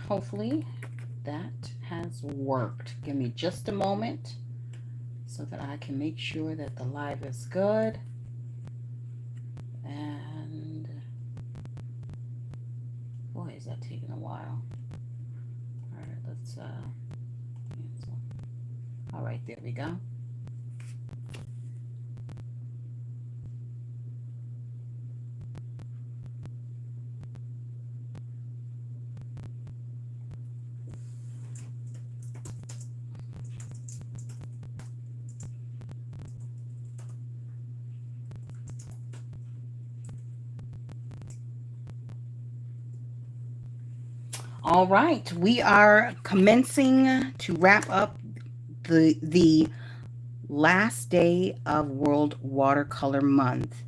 hopefully that has worked. Give me just a moment so that I can make sure that the live is good. And boy, is that taking a while. All right, let's cancel. All right, there we go. All right, we are commencing to wrap up the last day of World Watercolor Month.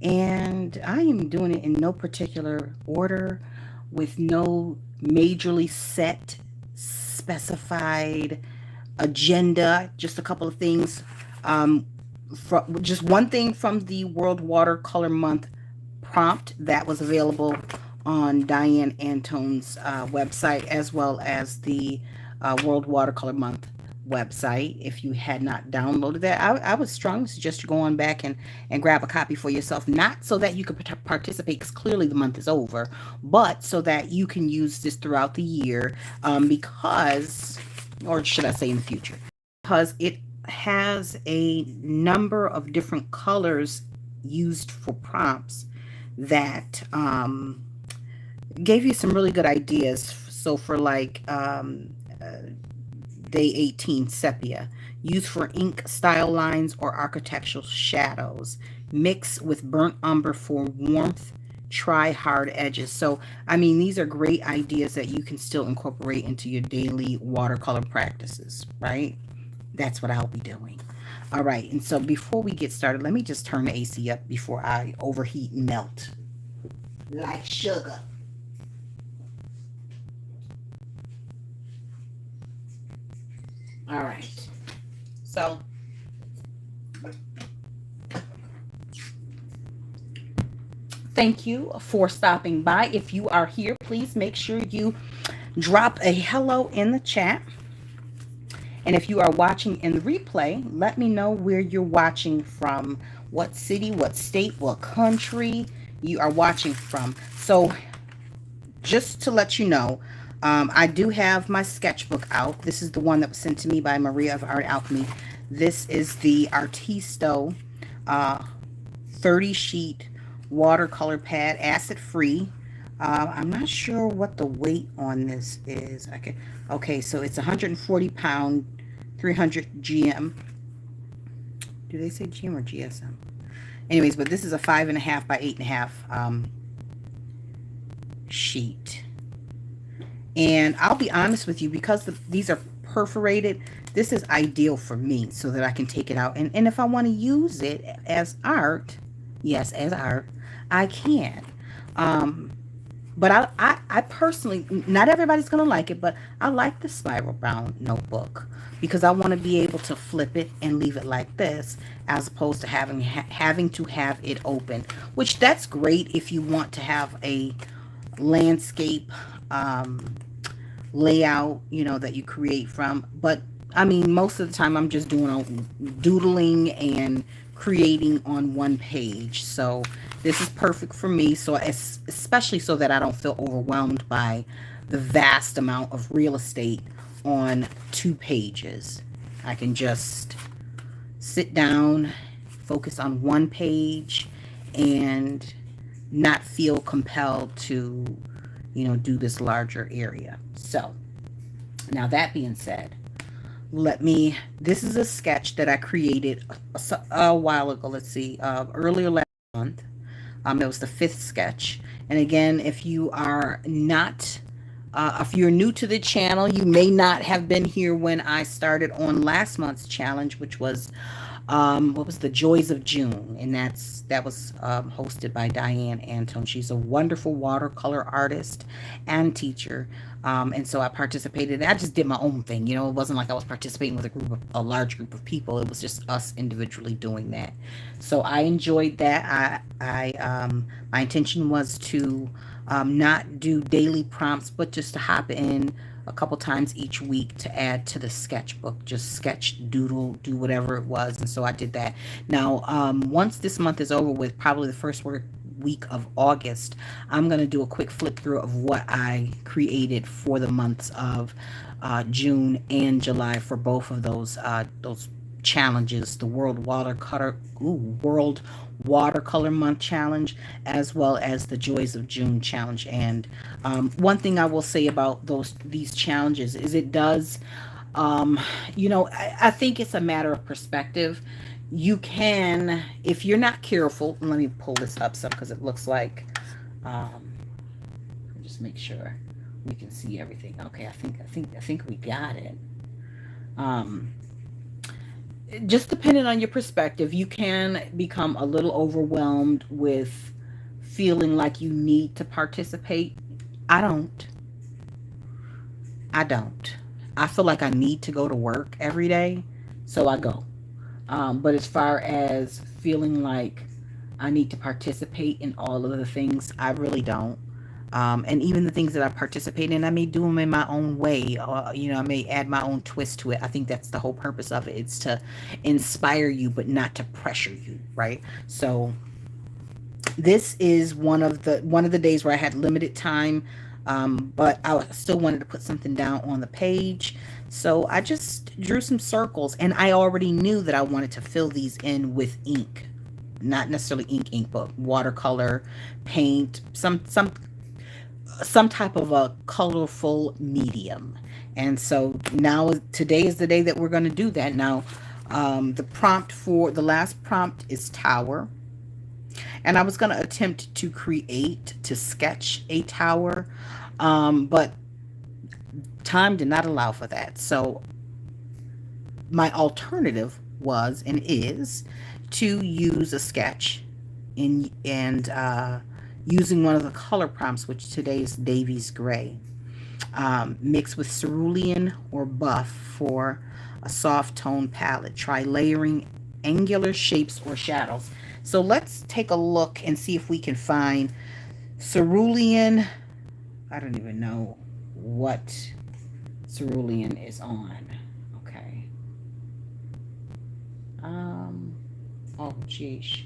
And I am doing it in no particular order with no majorly set, specified agenda, just a couple of things. Just one thing from the World Watercolor Month prompt that was available on Diane Antone's website, as well as the World Watercolor Month website. If you had not downloaded that, I would strongly suggest you go on back and grab a copy for yourself, not so that you could participate, because clearly the month is over, but so that you can use this throughout the year, because, or should I say in the future, because it has a number of different colors used for prompts that gave you some really good ideas. So for like day 18, sepia, used for ink style lines or architectural shadows. Mix with burnt umber for warmth. Try hard edges. So, I mean, these are great ideas that you can still incorporate into your daily watercolor practices, right? That's what I'll be doing. All right. And so before we get started, let me just turn the AC up before I overheat and melt like sugar. All right. So, thank you for stopping by. If you are here, please make sure you drop a hello in the chat. And if you are watching in the replay, let me know where you're watching from, what city, what state, what country you are watching from. So, just to let you know, I do have my sketchbook out. This is the one that was sent to me by Maria of Art Alchemy. This is the Artisto uh, 30 sheet watercolor pad, acid free. I'm not sure what the weight on this is. Okay, so it's 140 pound, 300 GM. Do they say GM or GSM? Anyways, but this is a 5.5 by 8.5 sheet. And I'll be honest with you, because these are perforated, this is ideal for me so that I can take it out. And if I want to use it as art, yes, as art, I can. Um, but I personally, not everybody's going to like it, but I like the spiral bound notebook because I want to be able to flip it and leave it like this, as opposed to having to have it open, which that's great if you want to have a landscape um, layout, that you create from. But I mean, most of the time I'm just doing doodling and creating on one page. So this is perfect for me. So especially so that I don't feel overwhelmed by the vast amount of real estate on 2 pages. I can just sit down, focus on one page, and not feel compelled to, do this larger area. So, now that being said, this is a sketch that I created a while ago. Let's see, earlier last month. It was the fifth sketch. And again, if you're new to the channel, you may not have been here when I started on last month's challenge, which was what was the Joys of June, and that was hosted by Diane Antone. She's a wonderful watercolor artist and teacher, and so I participated. I just did my own thing, it wasn't like I was participating with a large group of people. It was just us individually doing that. So I enjoyed that. My intention was to not do daily prompts, but just to hop in a couple times each week to add to the sketchbook, just sketch, doodle, do whatever it was. And so I did that. Now, once this month is over with, probably the first week of August, I'm going to do a quick flip through of what I created for the months of June and July for both of those challenges, the World Watercolor Month challenge, as well as the Joys of June challenge. And one thing I will say about these challenges is it does, um, I think it's a matter of perspective. You can, if you're not careful, let me pull this up some because it looks like, um, just make sure we can see everything. Okay, I think we got it. Um, just depending on your perspective, you can become a little overwhelmed with feeling like you need to participate. I don't. I don't. I feel like I need to go to work every day, so I go. But as far as feeling like I need to participate in all of the things, I really don't. And even the things that I participate in, I may do them in my own way. I may add my own twist to it. I think that's the whole purpose of it. It's to inspire you, but not to pressure you, right? So this is one of the days where I had limited time, but I still wanted to put something down on the page. So I just drew some circles, and I already knew that I wanted to fill these in with ink, not necessarily ink, but watercolor, paint, some type of a colorful medium. And so now today is the day that we're going to do that. Now, the last prompt is tower. And I was going to attempt to sketch a tower, but time did not allow for that. So my alternative was and is to use a sketch and using one of the color prompts, which today is Davies Gray, mixed with cerulean or buff for a soft tone palette. Try layering angular shapes or shadows. So let's take a look and see if we can find cerulean. I don't even know what cerulean is on. Okay. Oh, geez.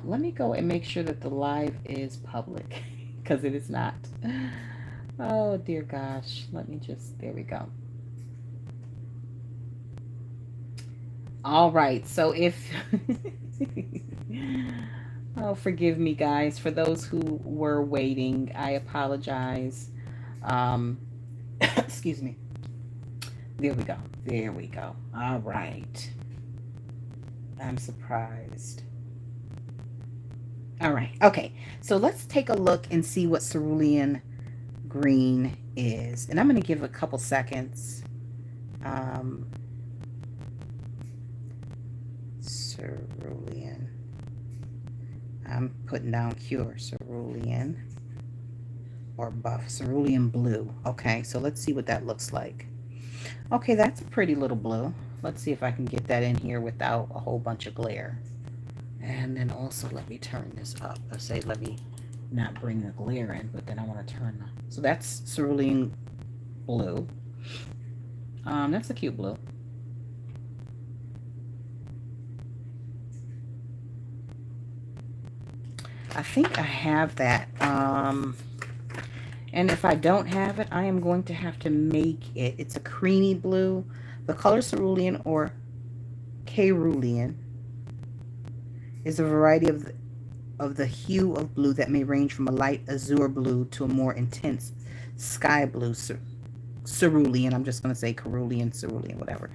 Let me go and make sure that the live is public because it is not. Oh, dear gosh. There we go. All right. So if, oh, forgive me, guys. For those who were waiting, I apologize. Um, excuse me. There we go. There we go. All right. I'm surprised. All right. Okay. So let's take a look and see what cerulean green is. And I'm going to give a couple seconds. Cerulean. I'm putting down Cure Cerulean or Buff Cerulean Blue. Okay. So let's see what that looks like. Okay. That's a pretty little blue. Let's see if I can get that in here without a whole bunch of glare. And then also let me turn this up. Let me not bring the glare in, but then I want to turn. So that's cerulean blue. That's a cute blue. I think I have that. And if I don't have it, I am going to have to make it. It's a creamy blue. The color cerulean or cerulean is a variety of the hue of blue that may range from a light azure blue to a more intense sky blue. Cerulean, I'm just going to say cerulean, whatever.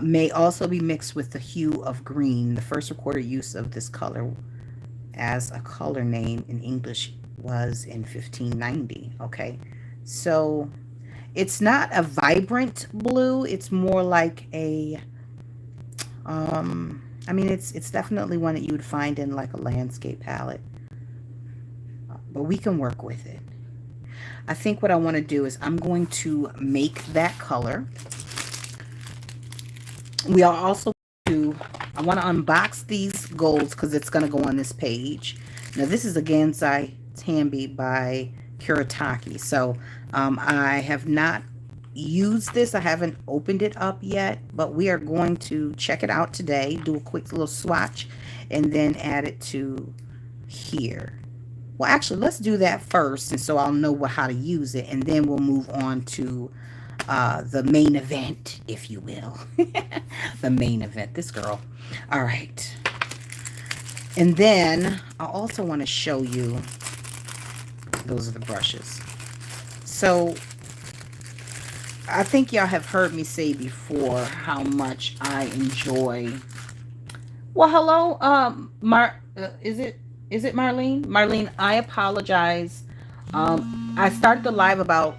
May also be mixed with the hue of green. The first recorded use of this color as a color name in English was in 1590. Okay, so it's not a vibrant blue. It's more like a I mean, it's definitely one that you would find in like a landscape palette, but we can work with it. I think what I want to do is I'm going to make that color. We are also I want to unbox these golds because it's going to go on this page. Now, this is a Gansai Tambi by Kuretake. So, I have not used this. I haven't opened it up yet, but we are going to check it out today, do a quick little swatch, and then add it to here. Well, actually, let's do that first, and so I'll know how to use it, and then we'll move on to the main event, if you will. The main event, this girl. All right. And then I also want to show you, those are the brushes. So I think y'all have heard me say before how much I enjoy. Well, hello, is it Marlene? Marlene, I apologize. I started the live about.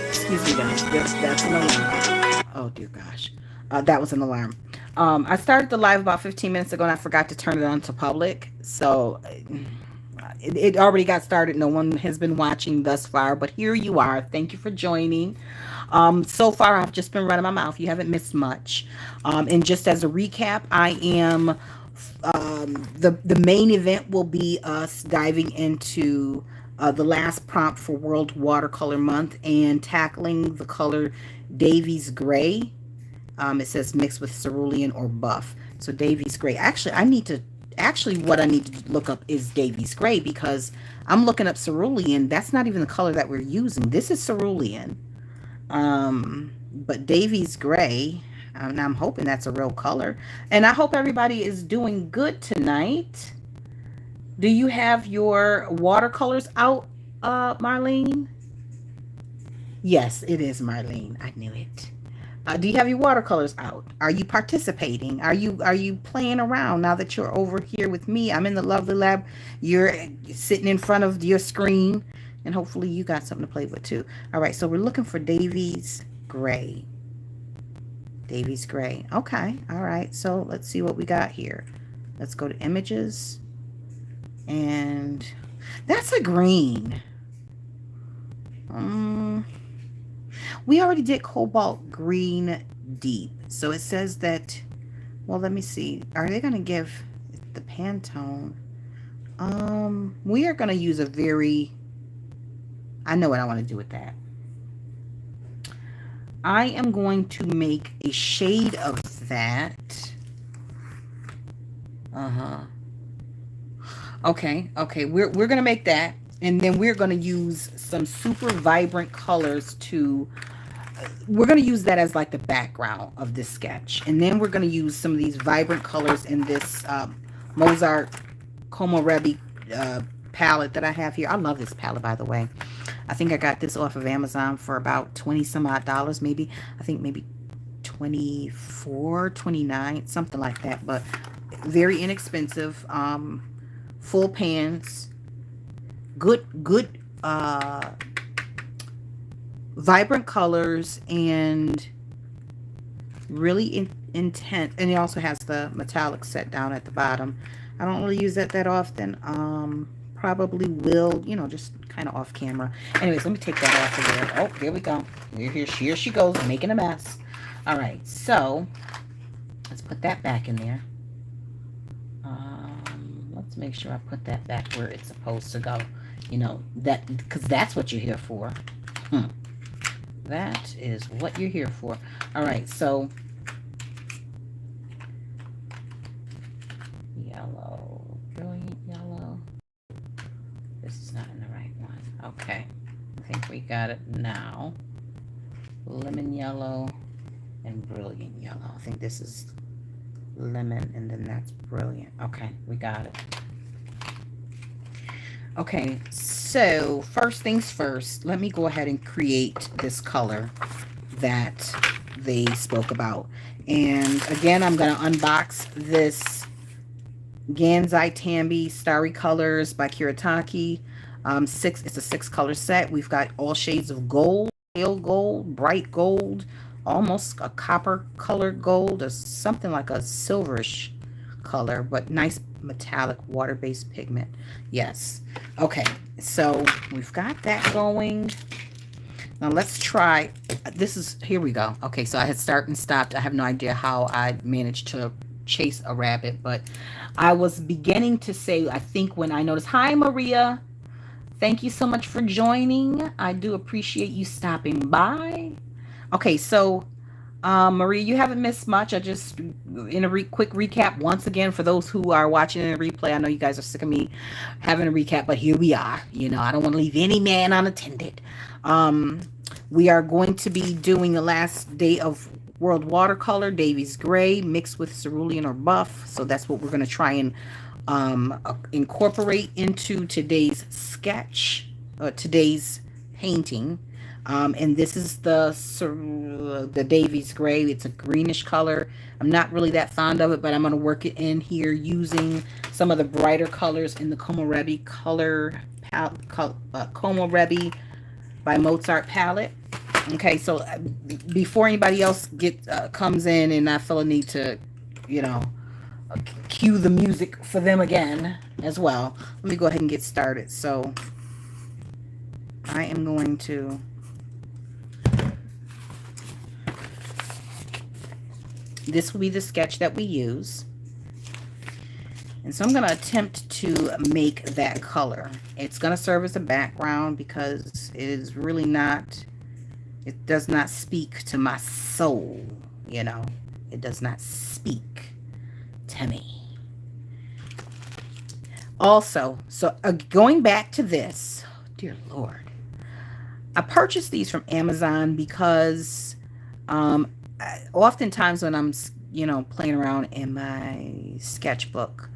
Excuse me, guys. That's an alarm. Oh dear gosh, that was an alarm. I started the live about 15 minutes ago, and I forgot to turn it on to public. So it already got started. No one has been watching thus far, but here you are. Thank you for joining. So far, I've just been running my mouth. You haven't missed much. And just as a recap, I am the main event will be us diving into the last prompt for World Watercolor Month and tackling the color Davies Gray. It says mixed with cerulean or buff. So Davies Gray. Actually, what I need to look up is Davies Gray, because I'm looking up cerulean. That's not even the color that we're using. This is cerulean. But Davies Gray, and I'm hoping that's a real color. And I hope everybody is doing good tonight. Do you have your watercolors out, Marlene? Yes, it is Marlene. I knew it. Do you have your watercolors out? Are you participating? Are you playing around now that you're over here with me? I'm in the Lovely Lab. You're sitting in front of your screen, and hopefully you got something to play with too. All right, so we're looking for Davies Gray. Davies Gray. Okay, all right. So let's see what we got here. Let's go to images. And that's a green. We already did cobalt green deep. So it says that, well, let me see. Are they going to give the Pantone? We are going to use a very, I know what I want to do with that. I am going to make a shade of that. Okay, we're going to make that. And then we're going to use some super vibrant colors to, we're going to use that as like the background of this sketch. And then we're going to use some of these vibrant colors in this Mozart Komorebi palette that I have here. I love this palette, by the way. I think I got this off of Amazon for about 20 some odd dollars, maybe. I think maybe 24, 29, something like that. But very inexpensive. Full pans. Good vibrant colors and really intense. And it also has the metallic set down at the bottom. I don't really use that often. Probably will, you know, just kind of off camera. Anyways, let me take that off of there. Oh, there we go. Here she goes, making a mess. All right, so let's put that back in there. Let's make sure I put that back where it's supposed to go. You know, that, because that's what you're here for. That is what you're here for. All right, so yellow, brilliant yellow. This is not in the right one. Okay, I think we got it now. Lemon yellow and brilliant yellow. I think this is lemon and then that's brilliant. Okay, we got it. Okay, so first things first, let me go ahead and create this color that they spoke about. And again, I'm going to unbox this Gansai Tambi Starry Colors by Kuretake. It's a 6-color set. We've got all shades of gold, pale gold, bright gold, almost a copper colored gold, or something like a silverish color, but nice metallic water-based pigment. Yes. Okay, so we've got that going. Now let's try, here we go. Okay, so I had started and stopped. I have no idea how I managed to chase a rabbit. But I was beginning to say, I think when I noticed, hi Maria, thank you so much for joining. I do appreciate you stopping by. Okay, so Maria, you haven't missed much. I just, in a quick recap, once again, for those who are watching in a replay, I know you guys are sick of me having a recap, but here we are. You know, I don't want to leave any man unattended. Um, we are going to be doing the last day of World Watercolor, Davies Gray, mixed with cerulean or buff. So that's what we're going to try and incorporate into today's sketch, today's painting. And this is the Davies Gray. It's a greenish color. I'm not really that fond of it, but I'm going to work it in here using some of the brighter colors in the Komorebi Komorebi by Mozart palette. Okay, so before anybody else comes in and I feel a need to, you know, cue the music for them again as well, let me go ahead and get started. So I am going to this will be the sketch that we use. And so I'm going to attempt to make that color. It's going to serve as a background because it is really not, it does not speak to my soul, you know. It does not speak to me. Also, so going back to this, oh, dear Lord, I purchased these from Amazon because oftentimes when I'm, you know, playing around in my sketchbook,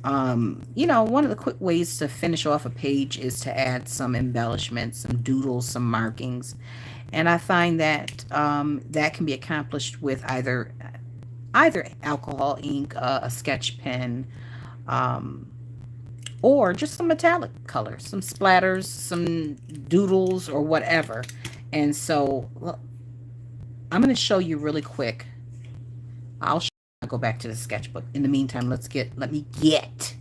you know, one of the quick ways to finish off a page is to add some embellishments, some doodles, some markings. And I find that that can be accomplished with either alcohol ink, a sketch pen, or just some metallic colors, some splatters, some doodles, or whatever. And so I'm going to show you really quick. I'll go back to the sketchbook. In the meantime, let me get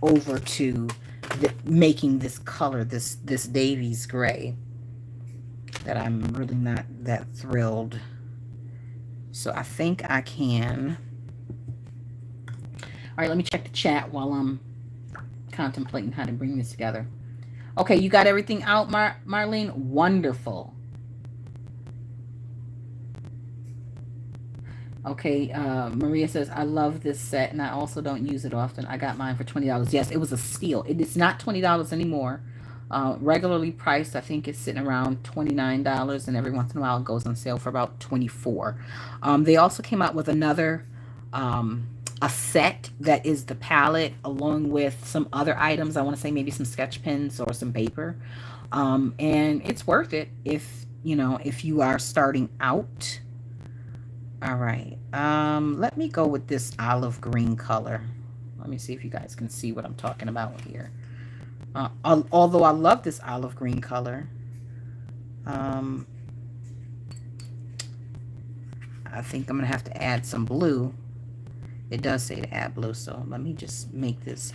over to making this color, this Davies Gray, that I'm really not that thrilled. So I think I can. All right, let me check the chat while I'm contemplating how to bring this together. Okay, you got everything out, Marlene? Wonderful. Okay, Maria says, I love this set, and I also don't use it often. I got mine for $20. Yes, it was a steal. It is not $20 anymore. Regularly priced, I think it's sitting around $29, and every once in a while it goes on sale for about $24. They also came out with another a set that is the palette, along with some other items. I want to say maybe some sketch pens or some paper. And it's worth it if, you know, if you are starting out. All right, let me go with this olive green color. Let me see if you guys can see what I'm talking about here. Although I love this olive green color, I think I'm gonna have to add some blue. It does say to add blue, so let me just make the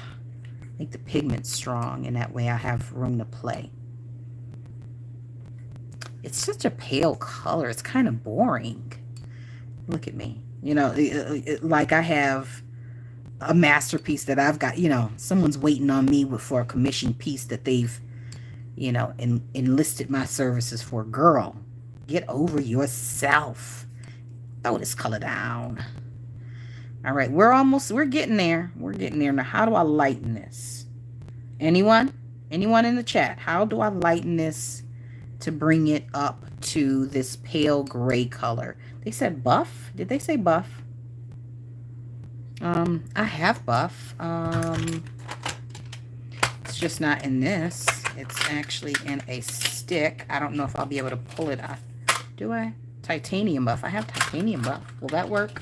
pigment strong, and that way I have room to play. It's such a pale color. It's kind of boring. Look at me, you know, like I have a masterpiece that I've got, you know, someone's waiting on me for a commissioned piece that they've, you know, enlisted my services for. Girl, get over yourself. Throw this color down. All right, we're getting there. We're getting there. Now, how do I lighten this? Anyone in the chat? How do I lighten this to bring it up to this pale gray color? They said buff. Did they say buff? I have buff. It's just not in this. It's actually in a stick. I don't know if I'll be able to pull it out. Do I? Titanium buff. I have titanium buff. Will that work?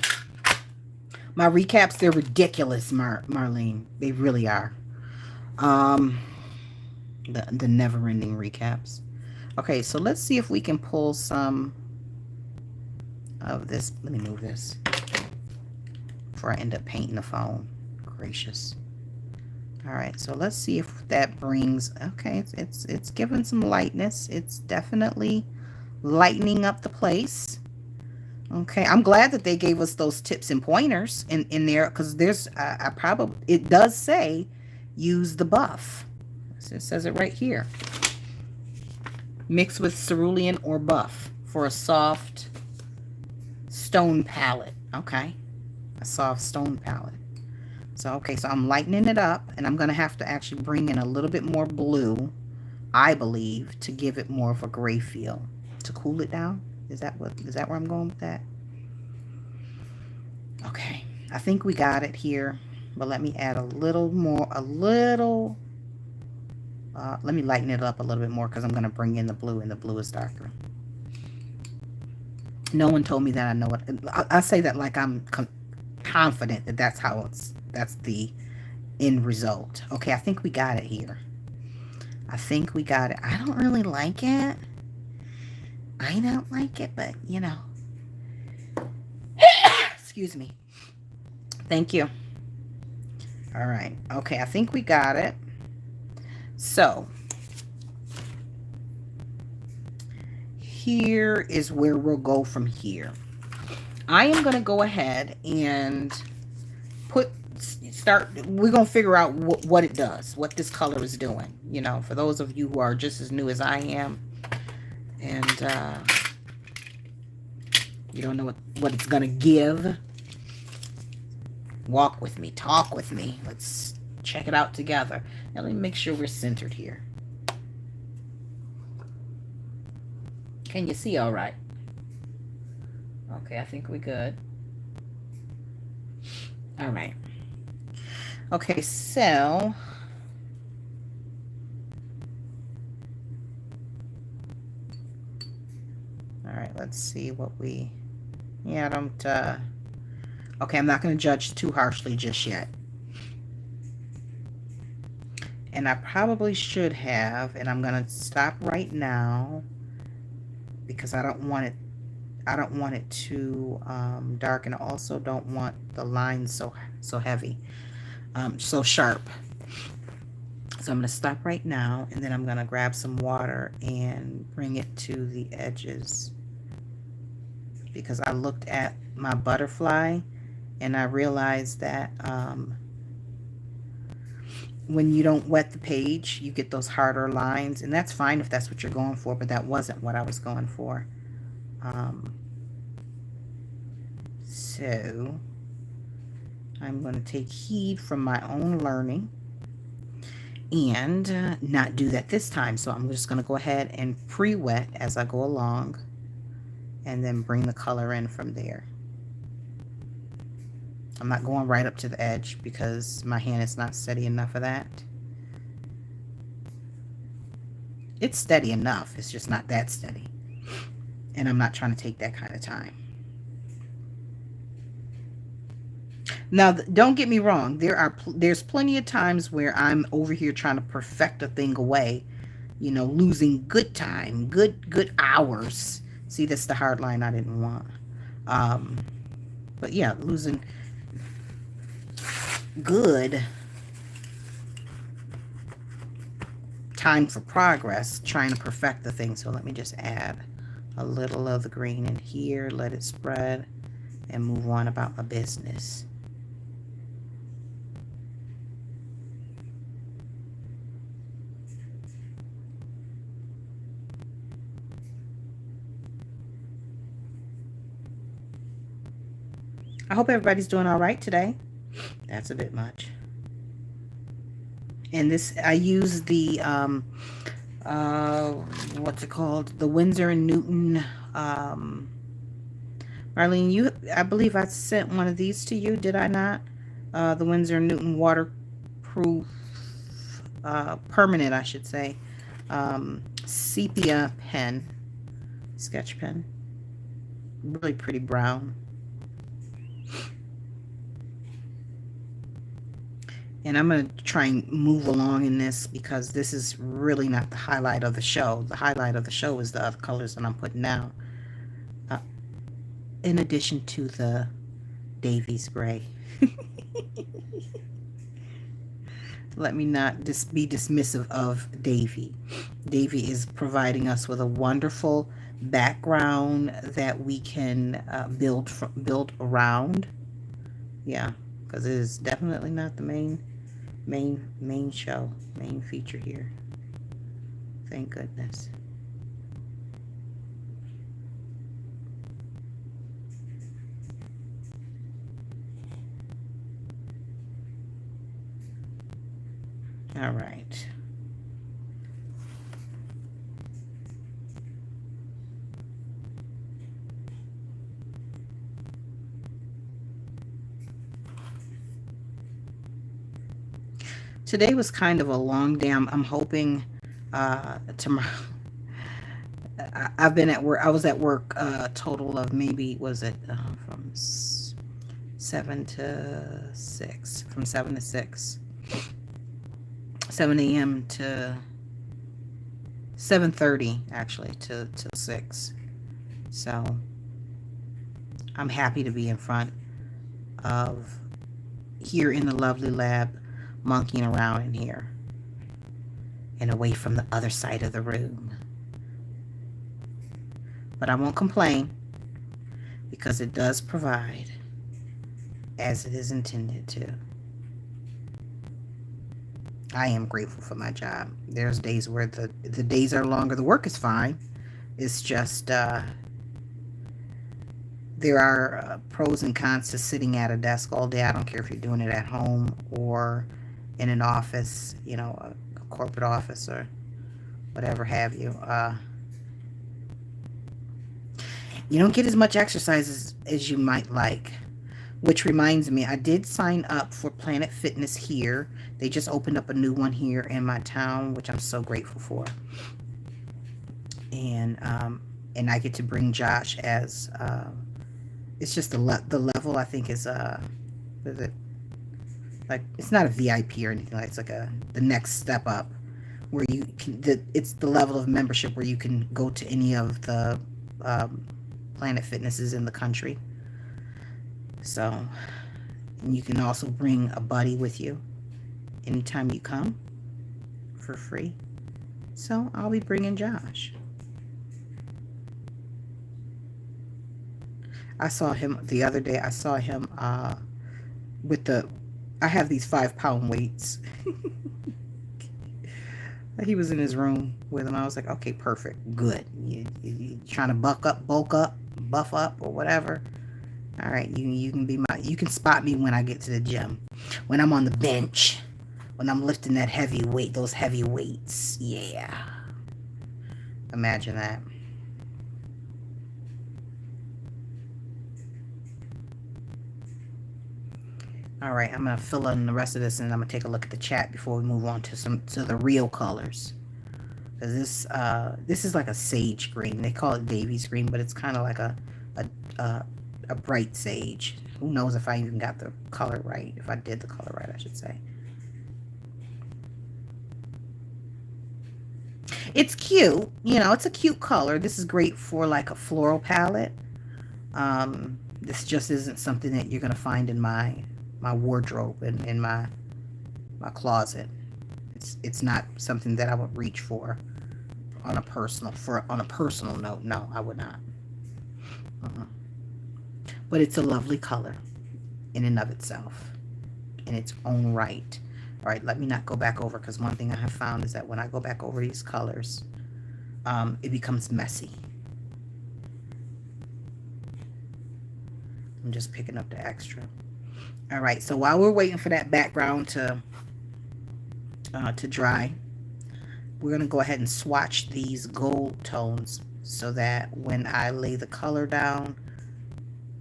My recaps, they're ridiculous, Marlene. They really are. The never-ending recaps. Okay, so let's see if we can pull some of this. Let me move this before I end up painting the phone. Gracious. All right, so let's see if that brings. Okay, it's giving some lightness. It's definitely lightening up the place. Okay, I'm glad that they gave us those tips and pointers in there, because there's I probably, it does say use the buff. So it says it right here. Mix with cerulean or buff for a soft stone palette. Okay, a soft stone palette. So okay, so I'm lightening it up, and I'm gonna have to actually bring in a little bit more blue, I believe, to give it more of a gray feel, to cool it down. Is that where I'm going with that? Okay, I think we got it here, but let me add a little more, let me lighten it up a little bit more, because I'm going to bring in the blue, and the blue is darker. No one told me that I know it. I say that like I'm confident that that's the end result. Okay, I think we got it here. I think we got it. I don't really like it. I don't like it, but you know. Excuse me. Thank you. All right. Okay, I think we got it. So, here is where we'll go from here. I am going to go ahead and we're going to figure out what it does, what this color is doing. You know, for those of you who are just as new as I am, and you don't know what it's going to give, walk with me, talk with me. Let's check it out together. Now let me make sure we're centered here. Can you see all right? Okay, I think we're good. All right. Okay, so all right, let's see what we, yeah, I don't, okay, I'm not going to judge too harshly just yet. And I probably should have, and I'm going to stop right now, because I don't want it too dark, and I also don't want the lines so heavy, so sharp. So I'm going to stop right now, and then I'm going to grab some water and bring it to the edges, because I looked at my butterfly and I realized that when you don't wet the page, you get those harder lines, and that's fine if that's what you're going for, but that wasn't what I was going for. So I'm going to take heed from my own learning and not do that this time. So I'm just going to go ahead and pre-wet as I go along, and then bring the color in from there. I'm not going right up to the edge because my hand is not steady enough for that. It's steady enough, it's just not that steady, and I'm not trying to take that kind of time. Now, don't get me wrong, there's plenty of times where I'm over here trying to perfect a thing away, you know, losing good time, good hours. See, that's the hard line I didn't want. But yeah, losing good time for progress trying to perfect the thing. So let me just add a little of the green in here, let it spread, and move on about my business. I hope everybody's doing all right today. That's a bit much. And this, I use the what's it called, the Winsor and Newton. Marlene, I believe I sent one of these to you, did I not? The Winsor and Newton waterproof, permanent, I should say, sepia pen, sketch pen. Really pretty brown. And I'm going to try and move along in this, because this is really not the highlight of the show. The highlight of the show is the other colors that I'm putting down. In addition to the Davies gray. Let me not be dismissive of Davy. Davy is providing us with a wonderful background that we can build around. Yeah, because it is definitely not the main show, main feature here. Thank goodness. All right. Today was kind of a long day. I'm hoping tomorrow. I've been at work. I was at work a total of maybe was it from 7 to 6, from 7 to 6, 7 a.m. to 7:30 actually to 6. So I'm happy to be in front of here in the lovely lab, monkeying around in here and away from the other side of the room. But I won't complain because it does provide as it is intended to. I am grateful for my job. There's days where the days are longer. The work is fine. It's just there are pros and cons to sitting at a desk all day. I don't care if you're doing it at home or in an office, a corporate office or whatever have you. You don't get as much exercise as you might like. Which reminds me, I did sign up for Planet Fitness here. They just opened up a new one here in my town, which I'm so grateful for. And I get to bring Josh as it's just the level I think is it like it's not a VIP or anything like it's like the next step up where you can it's the level of membership where you can go to any of the Planet Fitnesses in the country. So, and you can also bring a buddy with you anytime you come for free. So I'll be bringing Josh. I saw him the other day. I saw him with I have these 5-pound weights. He was in his room with him. I was like, okay, perfect, good. You trying to bulk up, buff up, or whatever. All right, you can you can spot me when I get to the gym, when I'm on the bench, when I'm lifting that heavy weight, those heavy weights. Yeah, imagine that. All right, I'm gonna fill in the rest of this, and I'm gonna take a look at the chat before we move on to the real colors. Because this is like a sage green. They call it Davy's green, but it's kind of like a bright sage. Who knows if I even got the color right? If I did the color right, I should say. It's cute. It's a cute color. This is great for like a floral palette. This just isn't something that you're gonna find in my wardrobe and in my closet. It's not something that I would reach for on a personal note. No, I would not. Uh-uh. But it's a lovely color in and of itself, in its own right. All right, let me not go back over, because one thing I have found is that when I go back over these colors, it becomes messy. I'm just picking up the extra. All right, so while we're waiting for that background to dry, we're going to go ahead and swatch these gold tones so that when I lay the color down,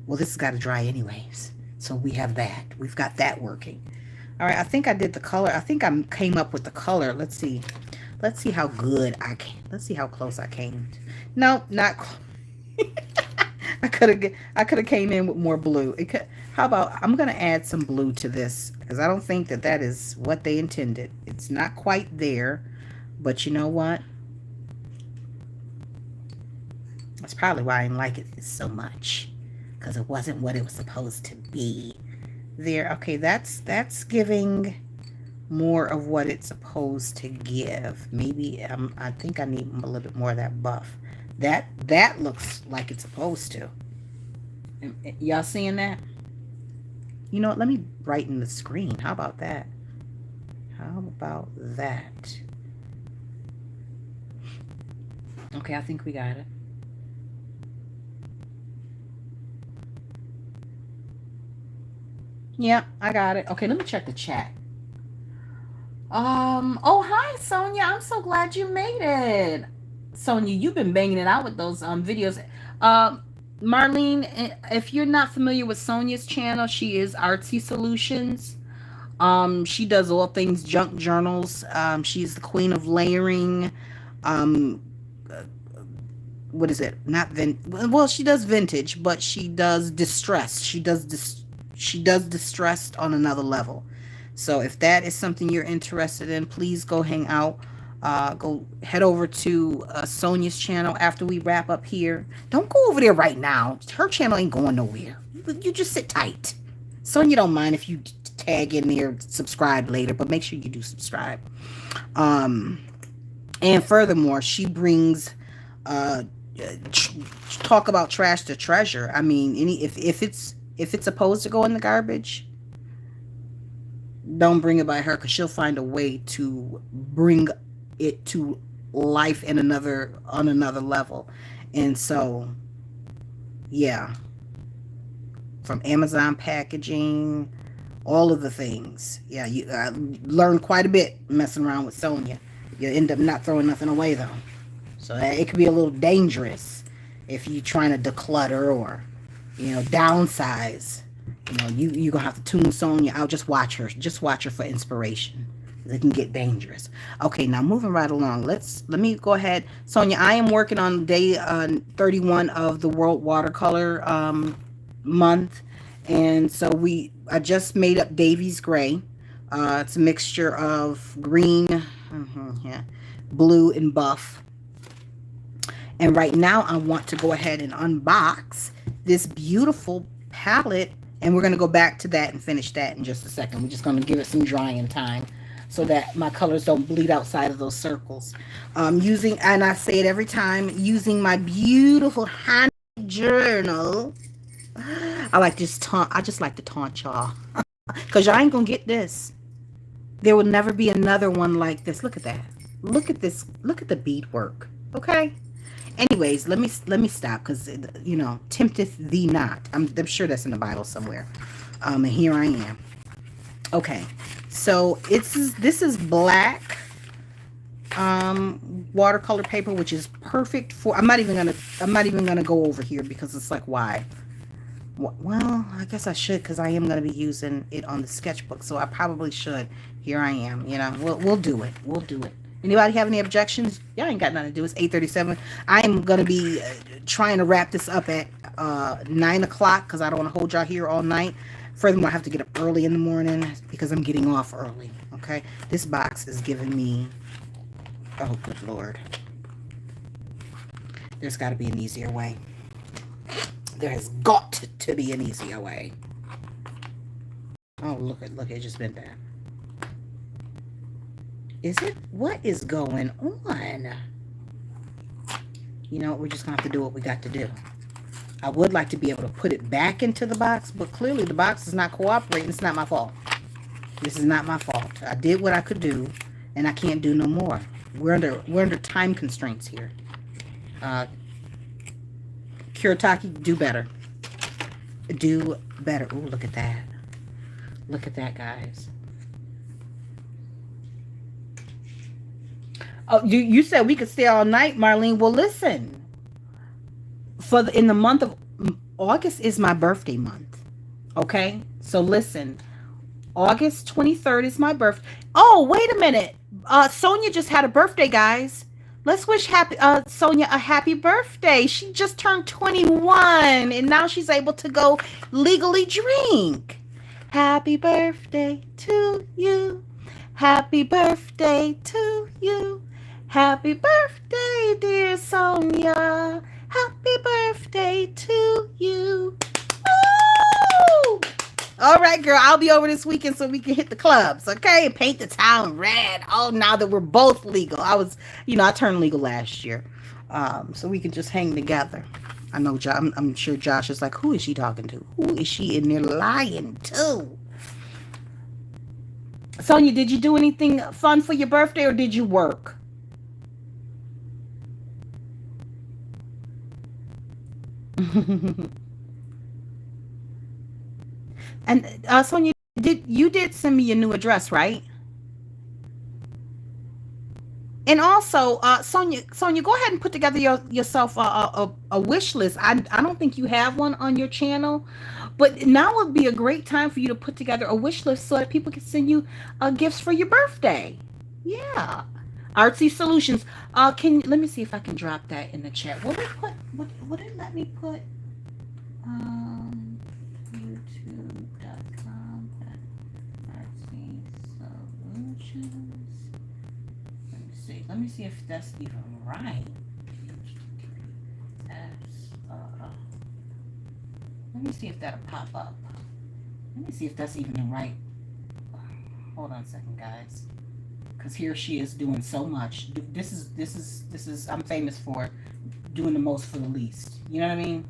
well, this has got to dry anyways. So we have that. We've got that working. All right, I think I did the color. I think I came up with the color. Let's see. Let's see how good I can. Let's see how close I came. No, not close. I could have came in with more blue. How about I'm going to add some blue to this, because I don't think that is what they intended. It's not quite there, but you know what? That's probably why I didn't like it so much, because it wasn't what it was supposed to be. There, okay, that's giving more of what it's supposed to give. Maybe I think I need a little bit more of that buff. That looks like it's supposed to. Y'all seeing that? You know what? Let me brighten the screen. How about that? How about that? Okay, I think we got it. Yeah, I got it. Okay, let me check the chat. Oh, hi, Sonia. I'm so glad you made it. Sonia, you've been banging it out with those videos. Um, Marlene, if you're not familiar with Sonia's channel, she is Artsy Solutions. She does all things junk journals. She's the queen of layering. Um, what is it? Not well, she does vintage, but she does distress. She does distressed on another level. So if that is something you're interested in, please go hang out. Go head over to Sonia's channel after we wrap up here. Don't go over there right now. Her channel ain't going nowhere. You just sit tight. Sonia don't mind if you tag in there, subscribe later, but make sure you do subscribe. Um, and furthermore, she brings uh, talk about trash to treasure. I mean, if it's supposed to go in the garbage, don't bring it by her because she'll find a way to bring it to life in another on another level. And so, yeah, from Amazon packaging, all of the things. Yeah, you learn quite a bit messing around with Sonia. You end up not throwing nothing away though. So it could be a little dangerous if you're trying to declutter or, downsize. You gonna have to tune Sonia out. Just watch her. Just watch her for inspiration. It can get dangerous. Okay, now moving right along. Let me go ahead, Sonia. I am working on day 31 of the World Watercolor month, and so I just made up Davy's Gray. It's a mixture of green, yeah, blue, and buff. And right now, I want to go ahead and unbox this beautiful palette. And we're going to go back to that and finish that in just a second. We're just going to give it some drying time so that my colors don't bleed outside of those circles. And I say it every time, using my beautiful hand journal. I just like to taunt y'all. Because y'all ain't going to get this. There will never be another one like this. Look at that. Look at this. Look at the beadwork. Okay? Anyways, let me stop because tempteth thee not. I'm sure that's in the Bible somewhere. And here I am. Okay, so this is black watercolor paper, which is perfect for. I'm not even gonna go over here because it's like why. Well, I guess I should because I am gonna be using it on the sketchbook, so I probably should. Here I am. We'll do it. We'll do it. Anybody have any objections? Y'all ain't got nothing to do. It's 8:37. I am going to be trying to wrap this up at 9 o'clock because I don't want to hold y'all here all night. Furthermore, I have to get up early in the morning because I'm getting off early. Okay? This box is giving me... Oh, good Lord. There's got to be an easier way. There has got to be an easier way. Oh, look, it just bent that. Is it? What is going on? We're just going to have to do what we got to do. I would like to be able to put it back into the box, but clearly the box is not cooperating. It's not my fault. This is not my fault. I did what I could do, and I can't do no more. We're under time constraints here. Kuretake, do better. Do better. Ooh, look at that. Look at that, guys. Oh, you said we could stay all night, Marlene. Well, listen. In the month of August is my birthday month. Okay? So listen. August 23rd is my birthday. Oh, wait a minute. Sonia just had a birthday, guys. Let's wish Sonia a happy birthday. She just turned 21 and now she's able to go legally drink. Happy birthday to you. Happy birthday to you. Happy birthday, dear Sonia. Happy birthday to you. Woo! All right, girl. I'll be over this weekend so we can hit the clubs, okay? And paint the town red. Oh, now that we're both legal. I turned legal last year. so we can just hang together. I know, I'm sure Josh is like, who is she talking to? Who is she in there lying to? Sonia, did you do anything fun for your birthday or did you work? And Sonia, did send me your new address, right? And also, Sonia, go ahead and put together yourself a wish list. I don't think you have one on your channel, but now would be a great time for you to put together a wish list so that people can send you gifts for your birthday. Yeah, Artsy Solutions. Let me see if I can drop that in the chat. What did put? What did it let me put? YouTube.com Artsy Solutions. Let me see if that's even right. Let me see if that'll pop up. Let me see if that's even the right. Hold on a second, guys. Because here she is doing so much. This is. I'm famous for doing the most for the least. You know what I mean?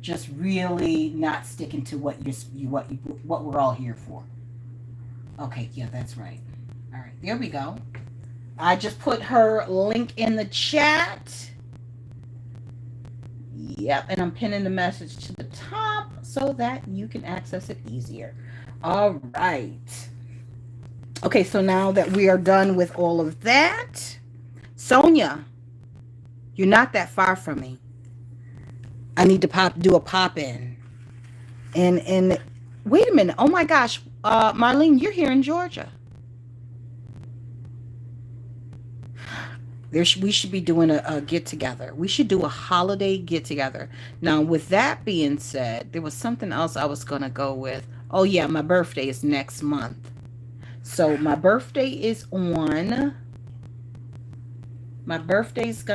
Just really not sticking to what we're all here for. Okay, yeah, that's right. All right, there we go. I just put her link in the chat. Yep, and I'm pinning the message to the top so that you can access it easier. All right. Okay, so now that we are done with all of that, Sonia, you're not that far from me. I need to do a pop in. And wait a minute. Oh my gosh, Marlene, you're here in Georgia. We should be doing a get together. We should do a holiday get together. Now, with that being said, there was something else I was going to go with. Oh yeah, my birthday is next month. So my birthday is going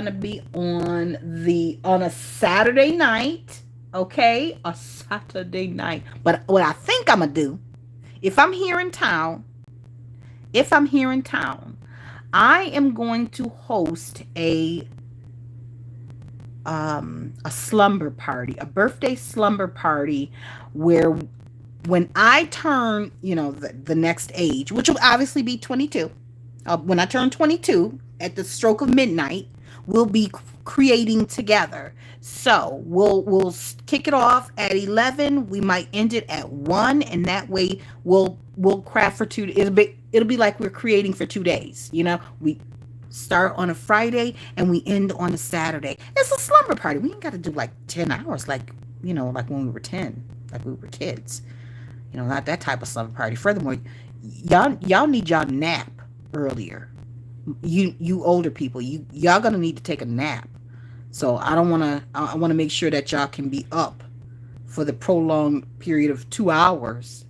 to be on a Saturday night. Okay, a Saturday night. But what I think I'm going to do, if I'm here in town, I am going to host a slumber party, a birthday slumber party, where when I turn, the next age, which will obviously be 22, when I turn 22 at the stroke of midnight, we'll be creating together. So we'll kick it off at 11. We might end it at 1, and that way we'll craft for 2. It'll be like we're creating for 2 days. We start on a Friday and we end on a Saturday. It's a slumber party. We ain't got to do like 10 hours, like when we were 10, like we were kids. Not that type of slumber party. Furthermore, y'all need y'all nap earlier. You older people, y'all gonna need to take a nap. So I want to make sure that y'all can be up for the prolonged period of 2 hours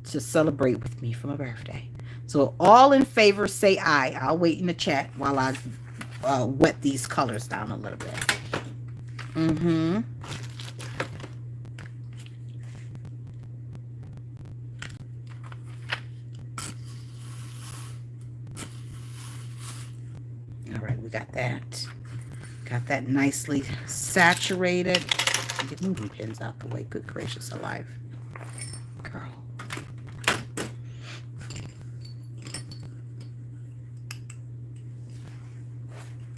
to celebrate with me for my birthday. So all in favor, say aye. I'll wait in the chat while I wet these colors down a little bit. All right, we got that. Got that nicely saturated. Get moving pins out the way. Good gracious alive. Girl.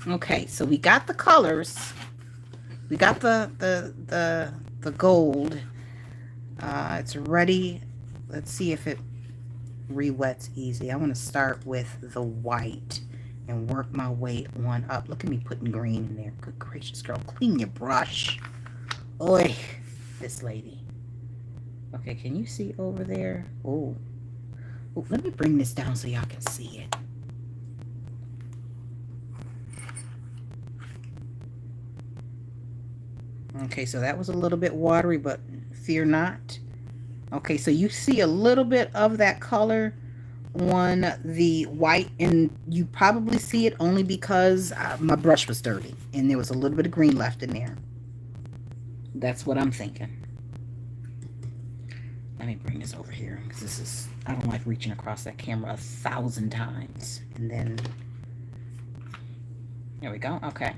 Okay, so we got the colors. We got the gold. It's ready. Let's see if it re-wets easy. I want to start with the white and work my way on up. Look at me putting green in there. Good gracious, girl. Clean your brush. Oy, this lady. Okay, can you see over there? Oh, let me bring this down so y'all can see it. Okay, so that was a little bit watery, but fear not. Okay, so you see a little bit of that color on the white, and you probably see it only because my brush was dirty and there was a little bit of green left in there. That's what I'm thinking. Let me bring this over here because I don't like reaching across that camera 1,000 times. And then there we go. Okay.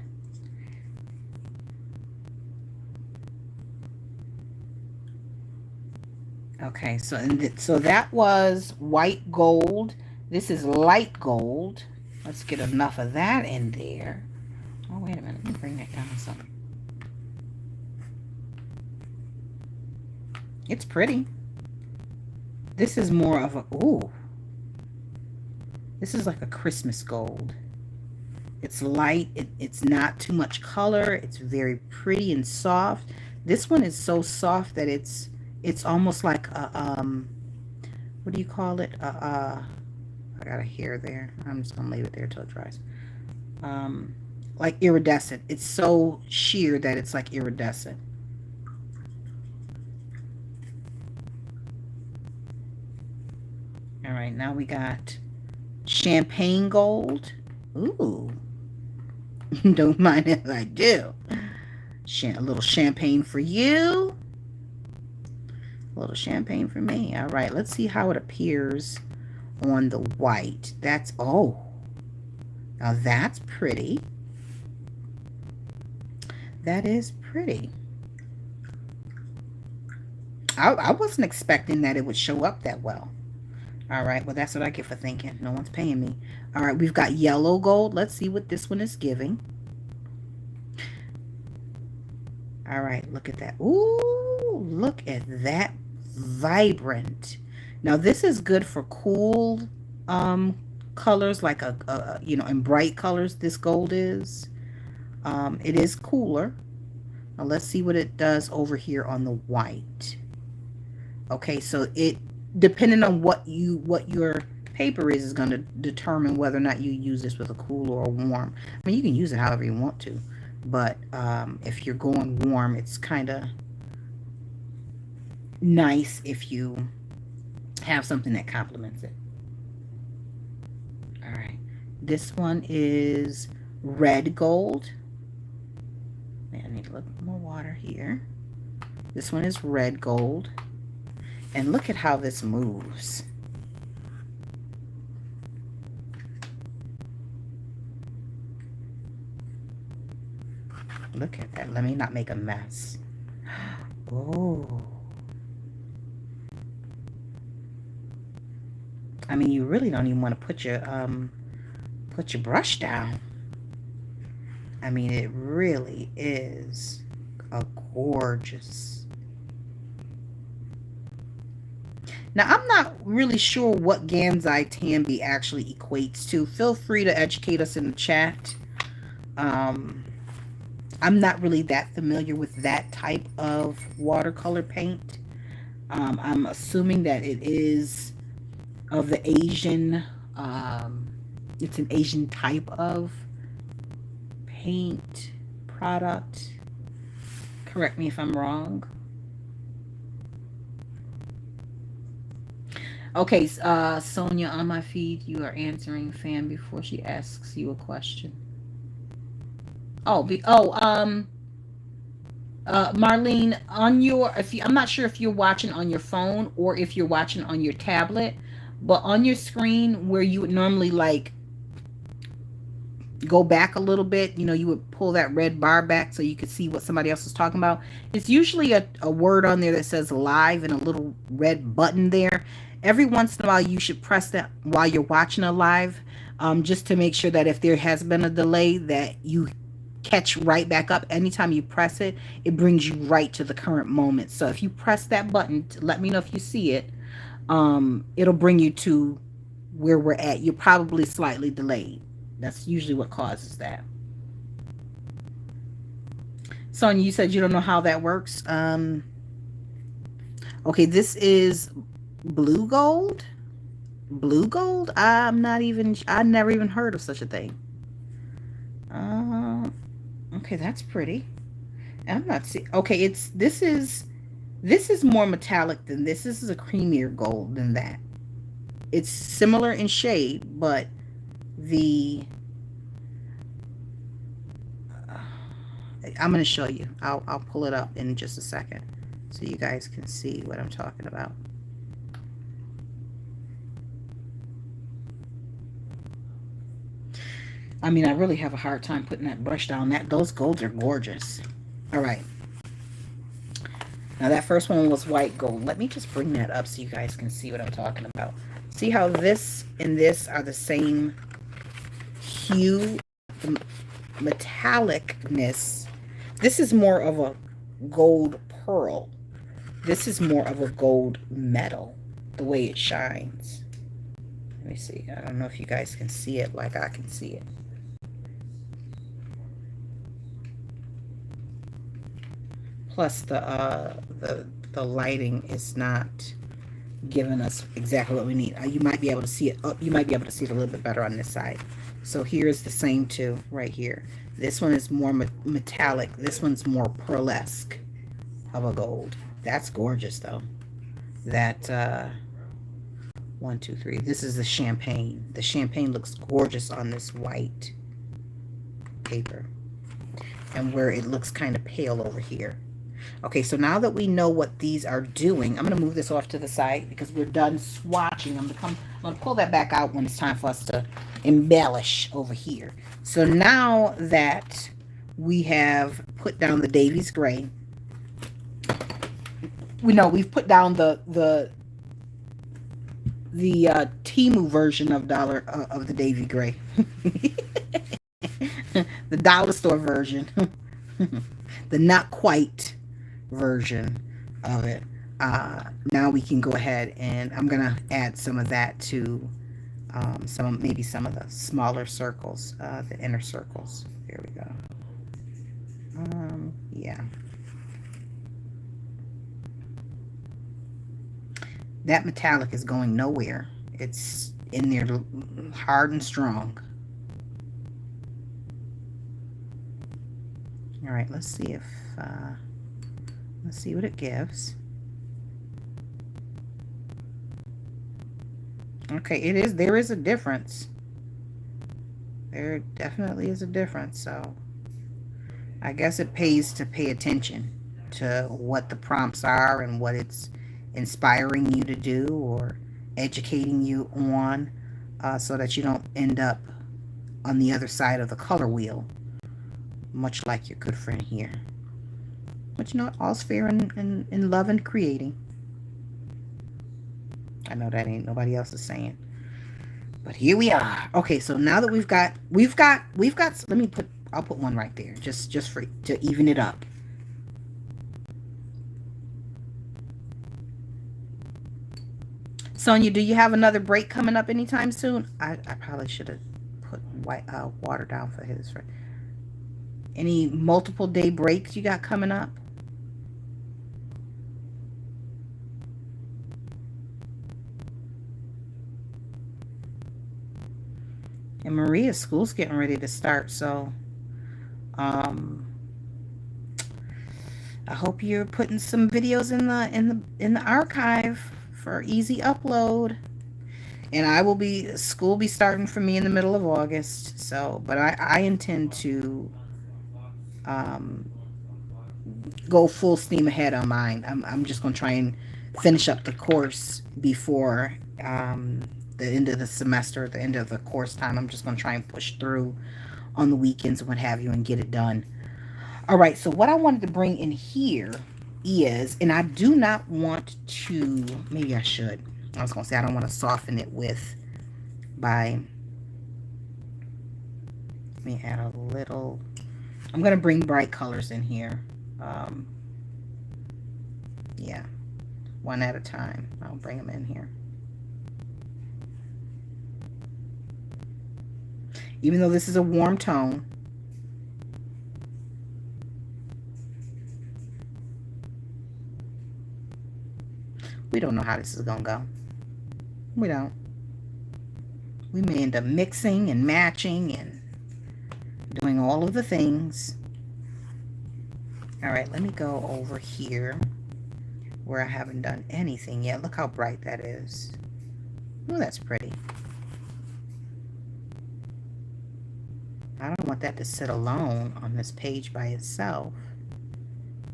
Okay, so so that was white gold. This is light gold. Let's get enough of that in there. Oh, wait a minute. Let me bring that down some. It's pretty. This is more of a, ooh, this is like a Christmas gold. It's light. It's not too much color. It's very pretty and soft. This one is so soft that it's almost like a, what do you call it? I got a hair there. I'm just gonna leave it there till it dries. Um, like iridescent. It's so sheer that it's like iridescent. All right, now we got champagne gold. Ooh, don't mind if I do. A little champagne for you. A little champagne for me. All right, let's see how it appears on the white. That's, oh, now that's pretty. That is pretty. I wasn't expecting that it would show up that well. All right, well, that's what I get for thinking. No one's paying me. All right, we've got yellow gold. Let's see what this one is giving. All right, look at that. Ooh, look at that. Vibrant. Now, this is good for cool colors, like you know, in bright colors, this gold is. It is cooler. Now, let's see what it does over here on the white. Okay, so it, depending on what your paper is going to determine whether or not you use this with a cool or a warm. I mean, you can use it however you want to, but if you're going warm, it's kind of nice if you have something that complements it. All right, this one is red gold. I need a little more water here. This one is red gold. And look at how this moves. Look at that. Let me not make a mess. Oh. I mean, you really don't even want to put your brush down. I mean, it really is a gorgeous. Now, I'm not really sure what Gansai Tambi actually equates to. Feel free to educate us in the chat. I'm not really that familiar with that type of watercolor paint. I'm assuming that it is of the Asian, it's an Asian type of paint product. Correct me if I'm wrong. Okay, Sonia, on my feed, you are answering fan before she asks you a question. Oh, Marlene, on your, I'm not sure if you're watching on your phone or if you're watching on your tablet, but on your screen where you would normally like go back a little bit, you know, you would pull that red bar back so you could see what somebody else is talking about. It's usually a word on there that says live and a little red button there. Every once in a while, you should press that while you're watching a live, just to make sure that if there has been a delay, that you catch right back up. Anytime you press it, it brings you right to the current moment. So if you press that button, to let me know if you see it, it'll bring you to where we're at. You're probably slightly delayed. That's usually what causes that. Sonia, you said you don't know how that works. Okay, this is blue gold. Blue gold? I never even heard of such a thing. Okay, that's pretty. I'm not see. Okay, this is more metallic than this. This is a creamier gold than that. It's similar in shade, but I'm going to show you. I'll pull it up in just a second so you guys can see what I'm talking about. I mean, I really have a hard time putting that brush down. Those golds are gorgeous. All right. Now that first one was white gold. Let me just bring that up so you guys can see what I'm talking about. See how this and this are the same hue, the metallicness. This is more of a gold pearl. This is more of a gold metal, the way it shines. Let me see. I don't know if you guys can see it like I can see it. Plus the lighting is not giving us exactly what we need. You might be able to see it up. You might be able to see it a little bit better on this side. So here's the same two right here. This one is more metallic. This one's more pearlesque of a gold. That's gorgeous though. That 1, 2, 3. This is the champagne. The champagne looks gorgeous on this white paper, and where it looks kind of pale over here. Okay, so now that we know what these are doing, I'm going to move this off to the side because we're done swatching. I'm going to pull that back out when it's time for us to embellish over here. So now that we have put down the Davies Gray, we know we've put down the Temu version of the Davy Gray, the dollar store version, the not quite version of it. Now we can go ahead and I'm gonna add some of that to maybe some of the smaller circles, the inner circles. There we go. Yeah. That metallic is going nowhere. It's in there hard and strong. All right, let's see what it gives. Okay, there is a difference. There definitely is a difference. So I guess it pays to pay attention to what the prompts are and what it's inspiring you to do or educating you on, so that you don't end up on the other side of the color wheel, much like your good friend here. But you know, all's fair in love and creating. I know that ain't nobody else is saying, but here we are. Okay, so now that we've got. I'll put one right there, just to even it up. Sonia, do you have another break coming up anytime soon? I probably should have put water down for his. Any multiple day breaks you got coming up? And Maria's school's getting ready to start, so I hope you're putting some videos in the archive for easy upload. And school will be starting for me in the middle of August. So, but I intend to go full steam ahead on mine. I'm just going to try and finish up the course before the end of the semester, the end of the course time. I'm just going to try and push through on the weekends and what have you and get it done. All right, so what I wanted to bring in here is, and I do not want to, maybe I should. I was going to say I don't want to soften it let me add a little, I'm going to bring bright colors in here. Yeah, one at a time. I'll bring them in here. Even though this is a warm tone, we don't know how this is going to go. We don't. We may end up mixing and matching and doing all of the things. All right, let me go over here where I haven't done anything yet. Look how bright that is. Oh, that's pretty. I don't want that to sit alone on this page by itself.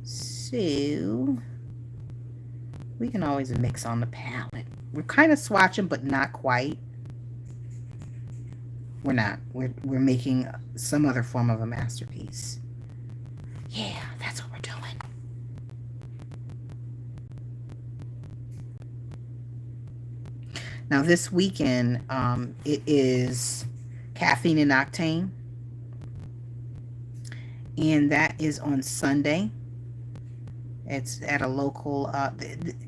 So we can always mix on the palette. We're kind of swatching, but not quite. We're not. We're making some other form of a masterpiece. Yeah, that's what we're doing. Now this weekend, it is Caffeine and Octane, and that is on Sunday. It's at a local.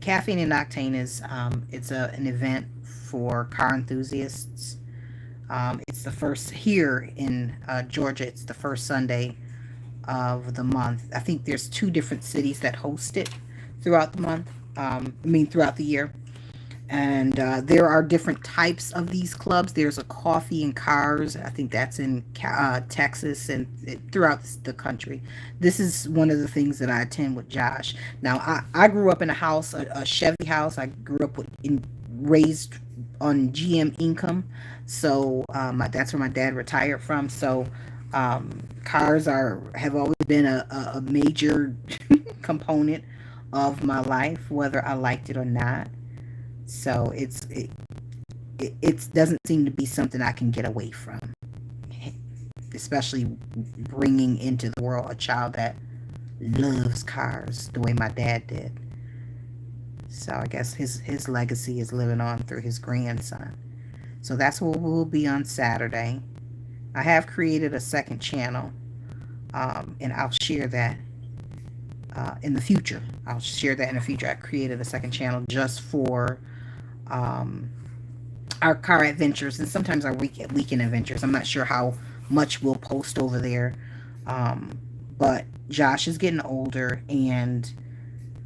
Caffeine and Octane is an event for car enthusiasts. It's the first here in Georgia. It's the first Sunday of the month. I think there's two different cities that host it throughout the month. Throughout the year. And there are different types of these clubs. There's a coffee and cars. I think that's in Texas and throughout the country. This is one of the things that I attend with Josh. Now, I grew up in a house, a Chevy house. I grew up raised on GM income. So that's where my dad retired from. So cars have always been a major component of my life, whether I liked it or not. So it doesn't seem to be something I can get away from, especially bringing into the world a child that loves cars the way my dad did. So I guess his legacy is living on through his grandson. So that's what we'll be on Saturday. I have created a second channel, and I'll share that in the future. I created a second channel just for our car adventures and sometimes our weekend adventures. I'm not sure how much we'll post over there, but Josh is getting older, and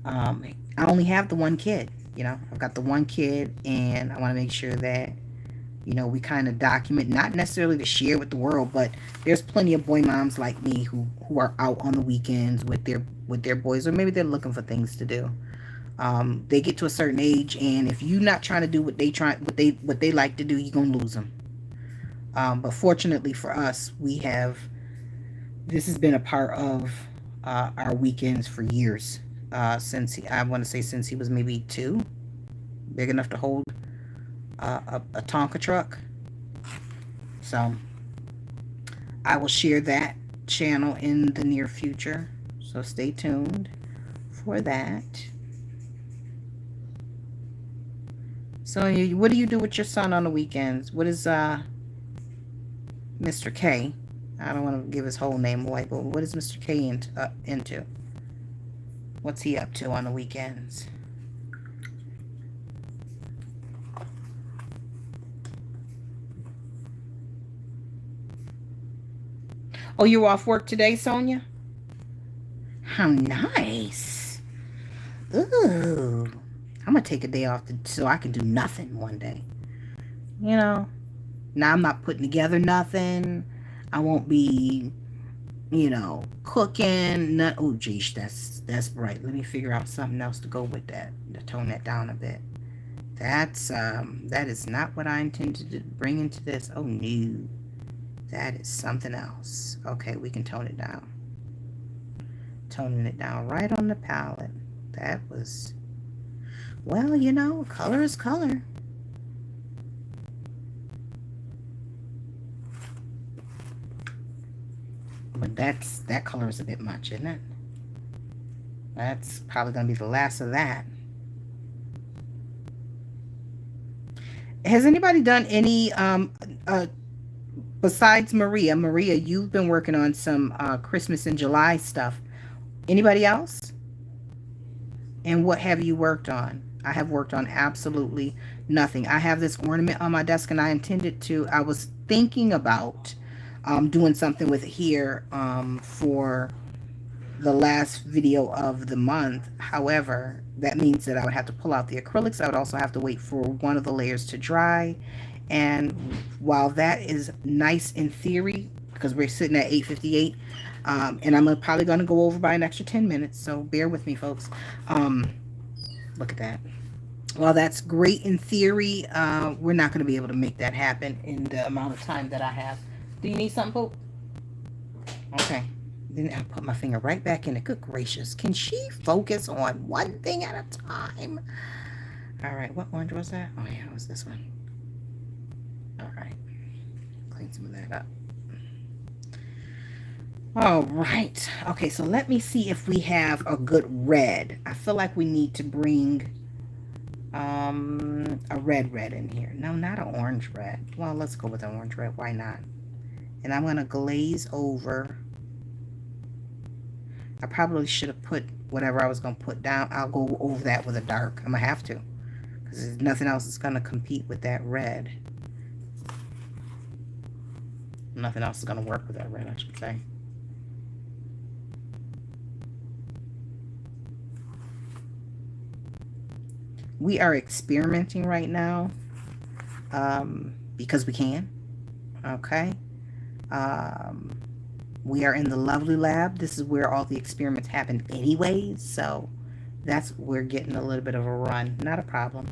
I only have the one kid. I've got the one kid, and I want to make sure that we kind of document, not necessarily to share with the world, but there's plenty of boy moms like me who are out on the weekends with their boys, or maybe they're looking for things to do. They get to a certain age, and if you're not trying to do what they like to do, you're gonna lose them. But fortunately for us, this has been a part of our weekends for years. I want to say since he was maybe 2, big enough to hold a Tonka truck. So I will share that channel in the near future. So stay tuned for that. So what do you do with your son on the weekends? What is Mr. K? I don't want to give his whole name away, but what is Mr. K into? What's he up to on the weekends? Oh, you're off work today, Sonia? How nice. Ooh. I'm going to take a day off so I can do nothing one day. Now I'm not putting together nothing. I won't be, cooking. Oh, geez, that's right. Let me figure out something else to go with that, to tone that down a bit. That is not what I intended to bring into this. Oh, no. That is something else. Okay, we can tone it down. Toning it down right on the palette. That was, well, color is color. But that color is a bit much, isn't it? That's probably going to be the last of that. Has anybody done any, besides Maria? Maria, you've been working on some Christmas in July stuff. Anybody else? And what have you worked on? I have worked on absolutely nothing. I have this ornament on my desk, and I was thinking about doing something with it here for the last video of the month. However, that means that I would have to pull out the acrylics. I would also have to wait for one of the layers to dry. And while that is nice in theory, because we're sitting at 8:58, and I'm probably going to go over by an extra 10 minutes, so bear with me, folks. Look at that. While that's great in theory, we're not going to be able to make that happen in the amount of time that I have. Do you need something, Pope? Okay. Then I put my finger right back in it. Good gracious. Can she focus on one thing at a time? All right. What orange was that? Oh, yeah, it was this one. All right. Clean some of that up. All right. Okay, so let me see if we have a good red. I feel like we need to bring A red in here. No, not an orange red. Well, let's go with an orange red. Why not? And I'm going to glaze over. I probably should have put whatever I was going to put down. I'll go over that with a dark. I'm going to have to. Because there's nothing else that's going to compete with that red. Nothing else is going to work with that red, I should say. We are experimenting right now because we can. Okay. Um, we are in the Lovely Lab. This is where all the experiments happen anyways. So we're getting a little bit of a run. Not a problem.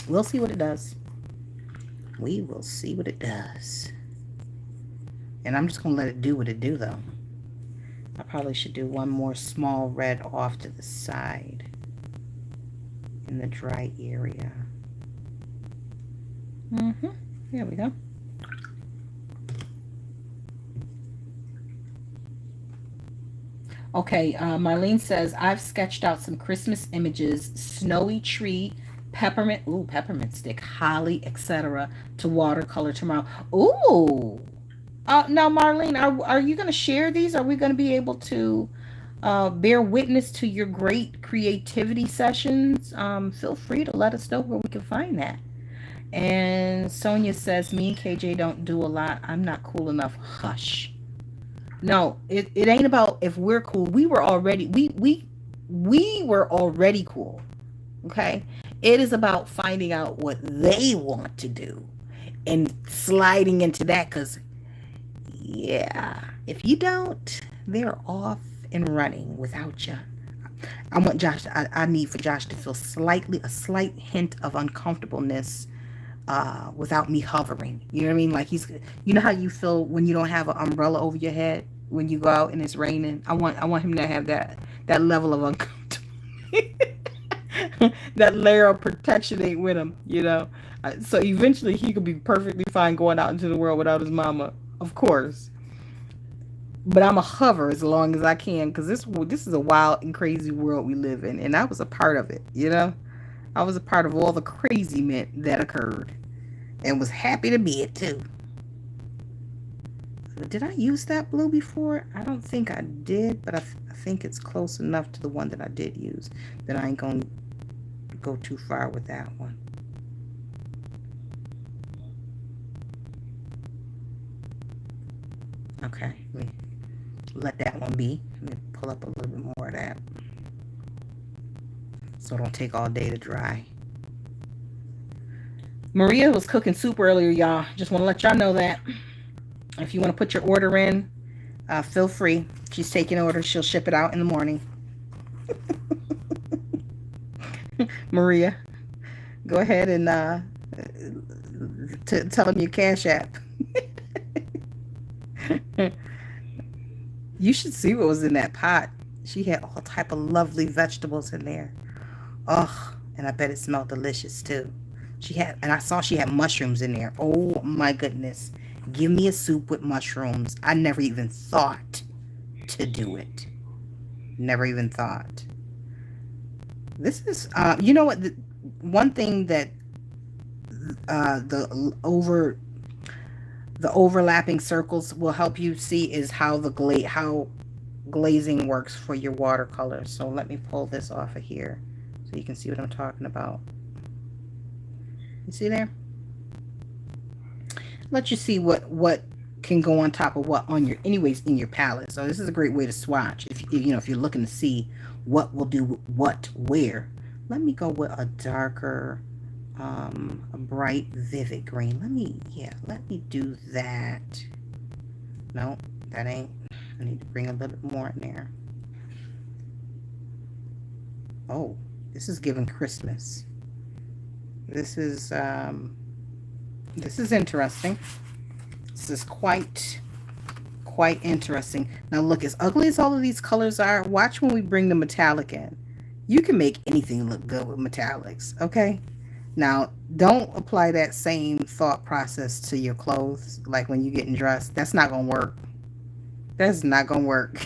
We'll see what it does. We will see what it does. And I'm just going to let it do what it do, though. I probably should do one more small red off to the side in the dry area. There we go. Okay, Marlene says, I've sketched out some Christmas images, snowy tree, peppermint stick, holly, etc. to watercolor tomorrow. Ooh. Now, Marlene, are you going to share these? Are we going to be able to bear witness to your great creativity sessions? Feel free to let us know where we can find that. And Sonia says, me and KJ don't do a lot. I'm not cool enough. Hush. No, it ain't about if we're cool. We were already we were already cool. Okay? It is about finding out what they want to do and sliding into that, cuz yeah, if you don't, they're off and running without you. I want Josh. I need for Josh to feel a slight hint of uncomfortableness without me hovering. You know what I mean? Like you know how you feel when you don't have an umbrella over your head when you go out and it's raining. I want him to have that level of uncomfortable. That layer of protection ain't with him, you know. So eventually he could be perfectly fine going out into the world without his mama, of course. But I'm a hover as long as I can, because this is a wild and crazy world we live in, and I was a part of it. You know, I was a part of all the crazy that occurred, and was happy to be it too. Did I use that blue before? I don't think I did, but I think it's close enough to the one that I did use that I ain't gonna go too far with that one. Okay, let that one be. Let me pull up a little bit more of that so it don't take all day to dry. Maria was cooking soup earlier, y'all. Just want to let y'all know that. If you want to put your order in, feel free. She's taking orders. She'll ship it out in the morning. Maria, go ahead and tell them your Cash App. You should see what was in that pot. She had all type of lovely vegetables in there. Ugh, and I bet it smelled delicious too. And I saw she had mushrooms in there. Oh my goodness. Give me a soup with mushrooms. I never even thought to do it. Never even thought. This is, you know what? One thing that the overlapping circles will help you see is how how glazing works for your watercolor. So let me pull this off of here so you can see what I'm talking about. You see there? Let you see what can go on top of what on your in your palette. So this is a great way to swatch if you're looking to see what will do what where. Let me go with a darker a bright vivid green. Let me do that. No, that ain't. I need to bring a little bit more in there. Oh, this is giving Christmas. This is interesting. This is quite interesting. Now look, as ugly as all of these colors are, watch when we bring the metallic in. You can make anything look good with metallics, okay? Now, don't apply that same thought process to your clothes, like when you're getting dressed. That's not going to work. That's not going to work.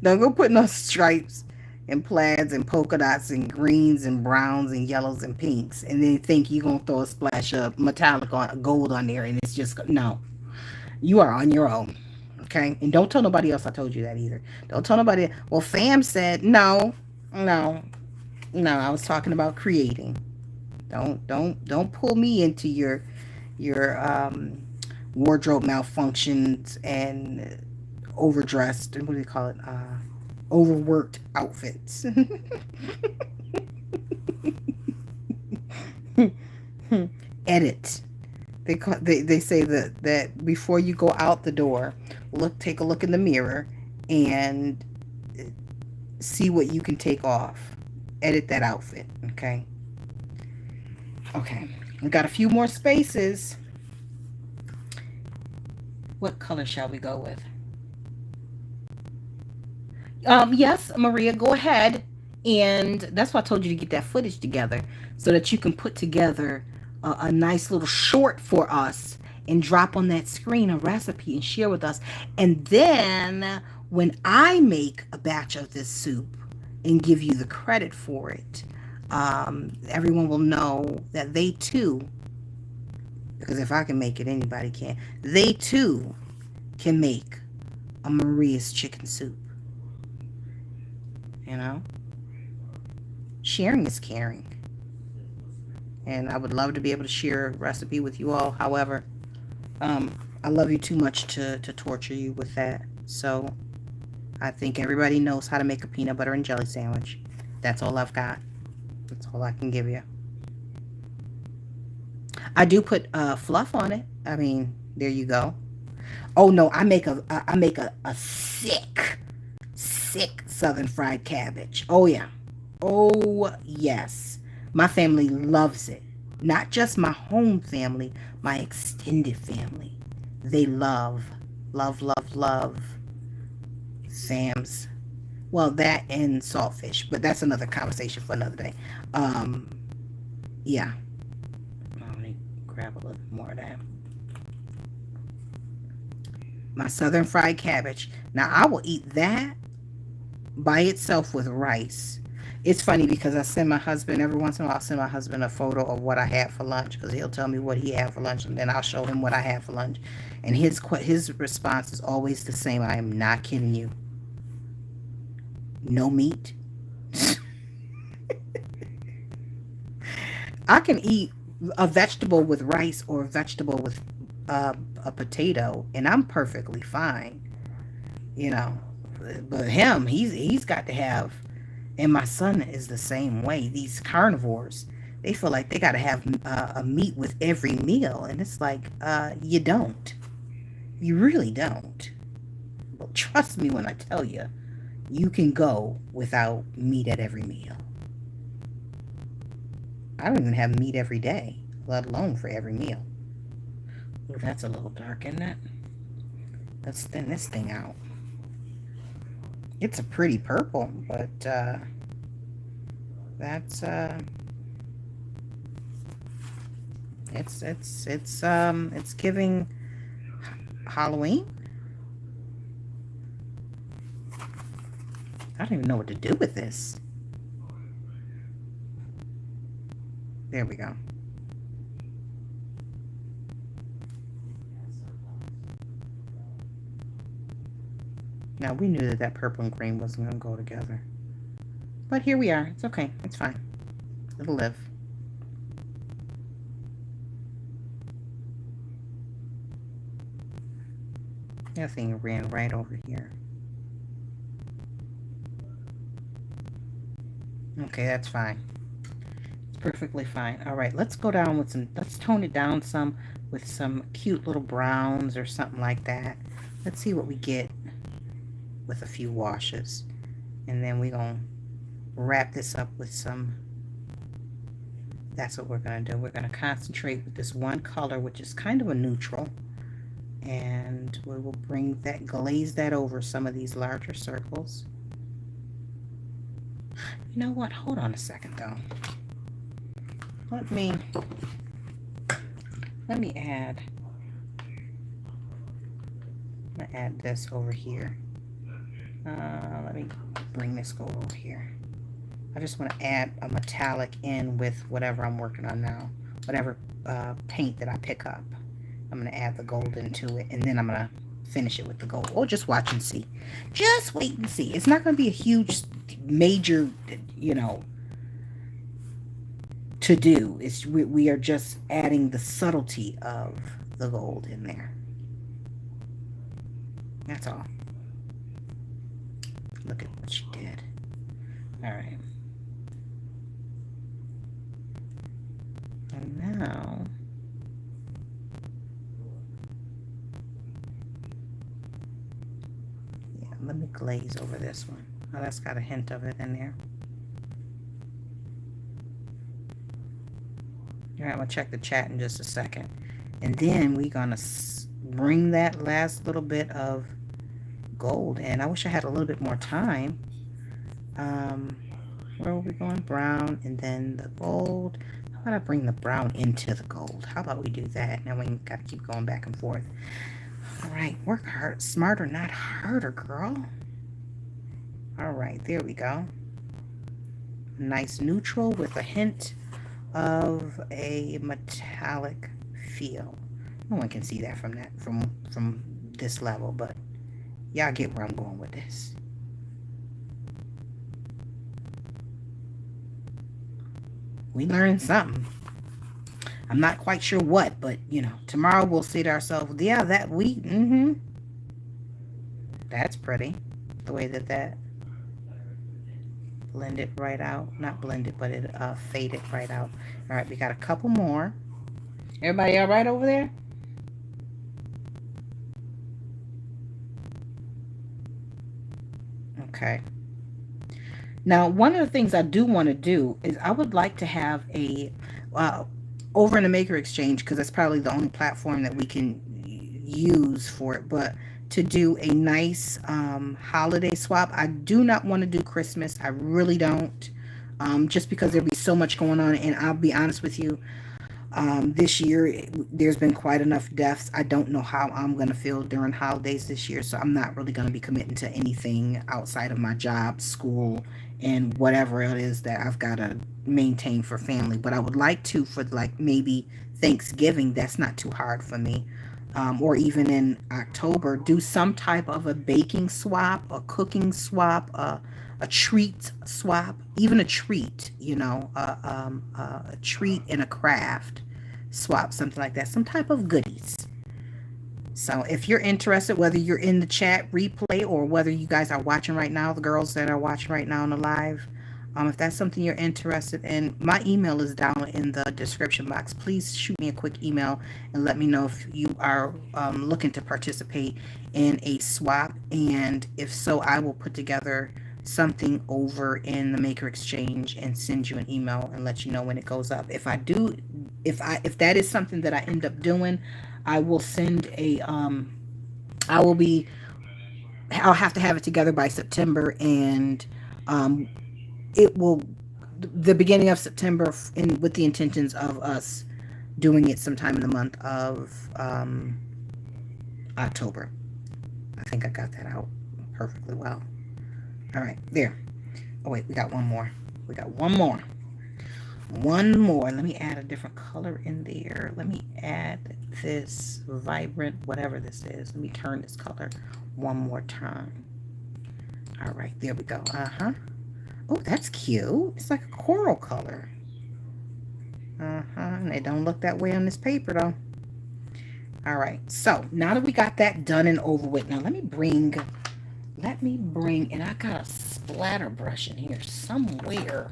Don't go put no stripes and plaids and polka dots and greens and browns and yellows and pinks, and then think you're gonna throw a splash of metallic on gold on there, and it's just no. You are on your own. Okay? And don't tell nobody else I told you that either. Don't tell nobody. Well, fam said no, no, no. I was talking about creating. Don't pull me into your wardrobe malfunctions and overdressed and what do you call it? Overworked outfits. Edit. They say that before you go out the door, take a look in the mirror and see what you can take off. Edit that outfit, okay? Okay. We got a few more spaces. What color shall we go with? Yes, Maria, go ahead. And that's why I told you to get that footage together so that you can put together a nice little short for us and drop on that screen a recipe and share with us. And then when I make a batch of this soup and give you the credit for it, everyone will know that they too, because if I can make it, anybody can. They too can make a Maria's chicken soup. You know? Sharing is caring. And I would love to be able to share a recipe with you all. However, I love you too much to torture you with that. So I think everybody knows how to make a peanut butter and jelly sandwich. That's all I've got. That's all I can give you. I do put fluff on it. I mean, there you go. Oh no, I make a sick southern fried cabbage. Oh yeah. Oh yes. My family loves it. Not just my home family, my extended family. They love Sam's. Well, that and saltfish, but that's another conversation for another day. Yeah. Let me grab a little more of that. My southern fried cabbage. Now, I will eat that by itself with rice. It's funny because I send my husband, every once in a while, I'll send my husband a photo of what I had for lunch because he'll tell me what he had for lunch and then I'll show him what I had for lunch. And his response is always the same. I am not kidding you. No meat. I can eat a vegetable with rice or a vegetable with a potato and I'm perfectly fine. You know, but him, he's got to have. And my son is the same way. These carnivores, they feel like they got to have a meat with every meal. And it's like, you don't. You really don't. But trust me when I tell you, you can go without meat at every meal. I don't even have meat every day, let alone for every meal. Ooh, that's a little dark, isn't it? Let's thin this thing out. It's a pretty purple, but that's it's giving Halloween. I don't even know what to do with this. There we go. Now, we knew that purple and green wasn't going to go together. But here we are. It's okay. It's fine. It'll live. That thing ran right over here. Okay, that's fine. It's perfectly fine. All right, let's go down with some, let's tone it down some with some cute little browns or something like that. Let's see what we get with a few washes. And then we're going to wrap this up with some, that's what we're going to do. We're going to concentrate with this one color, which is kind of a neutral. And we will bring that, glaze that over some of these larger circles. You know what? Hold on a second, though. Let me add, I'm going to add this over here. Let me bring this gold over here. I just want to add a metallic in with whatever I'm working on now. Whatever paint that I pick up. I'm going to add the gold into it, and then I'm going to finish it with the gold. Or just watch and see. Just wait and see. It's not going to be a huge, major, you know, to do. We are just adding the subtlety of the gold in there. That's all. Look at what she did. All right. And now, yeah, let me glaze over this one. Oh, that's got a hint of it in there. All right, I'm gonna check the chat in just a second. And then we're gonna bring that last little bit of gold in. I wish I had a little bit more time. Where are we going? Brown, and then the gold. How about I bring the brown into the gold? How about we do that? Now we got to keep going back and forth. All right, work hard, smarter, not harder, girl. All right, there we go. Nice neutral with a hint of a metallic feel. No one can see that from this level, but y'all get where I'm going with this. We learned something. I'm not quite sure what, but you know, tomorrow we'll say to ourselves, yeah, that we, that's pretty. The way that blended right out. Not blended, but it faded right out. All right, we got a couple more. Everybody all right over there? Okay. Now, one of the things I do want to do is I would like to have a, over in the Maker Exchange, because that's probably the only platform that we can use for it, but to do a nice holiday swap. I do not want to do Christmas. I really don't. Just because there'll be so much going on, and I'll be honest with you, this year there's been quite enough deaths. I don't know how I'm going to feel during holidays this year, so I'm not really going to be committing to anything outside of my job, school, and whatever it is that I've got to maintain for family. But I would like to, for like maybe Thanksgiving, that's not too hard for me, or even in October, do some type of a baking swap, a cooking swap, a treat swap, even a treat, you know, a treat and a craft swap, something like that, some type of goodies. So if you're interested, whether you're in the chat replay or whether you guys are watching right now, the girls that are watching right now on the live, if that's something you're interested in, my email is down in the description box. Please shoot me a quick email and let me know if you are looking to participate in a swap. And if so, I will put together something over in the Maker Exchange and send you an email and let you know when it goes up. If that is something that I end up doing, I will send a I'll have to have it together by September, and it will, the beginning of September, with the intentions of us doing it sometime in the month of October. I think I got that out perfectly well. All right, there. Oh wait, we got one more. One more. Let me add a different color in there. Let me add this vibrant, whatever this is. Let me turn this color one more time. All right, there we go. Oh, that's cute. It's like a coral color. And they don't look that way on this paper though. All right, so now that we got that done and over with, now let me bring, and I got a splatter brush in here somewhere.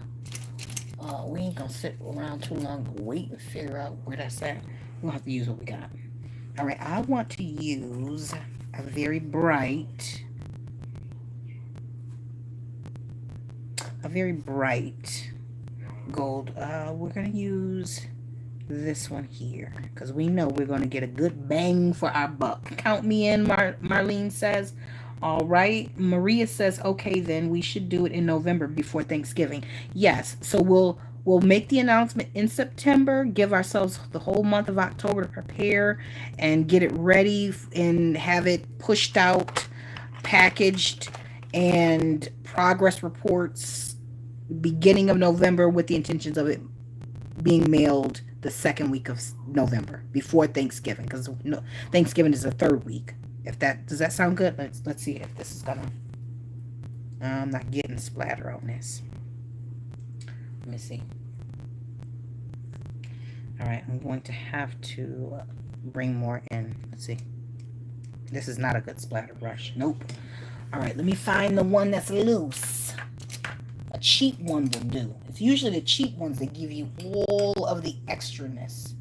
We ain't gonna sit around too long to wait and figure out where that's at. We'll have to use what we got. All right, I want to use a very bright gold. We're gonna use this one here because we know we're gonna get a good bang for our buck. Count me in, Marlene says. All right. Maria says, okay, then we should do it in November before Thanksgiving. Yes. So we'll make the announcement in September, give ourselves the whole month of October to prepare and get it ready and have it pushed out, packaged, and progress reports beginning of November with the intentions of it being mailed the second week of November before Thanksgiving, because no, Thanksgiving is the third week. If that does that sound good? Let's see if this is gonna. I'm not getting splatter on this. Let me see. All right, I'm going to have to bring more in. Let's see. This is not a good splatter brush. Nope. All right, let me find the one that's loose. A cheap one will do. It's usually the cheap ones that give you all of the extraness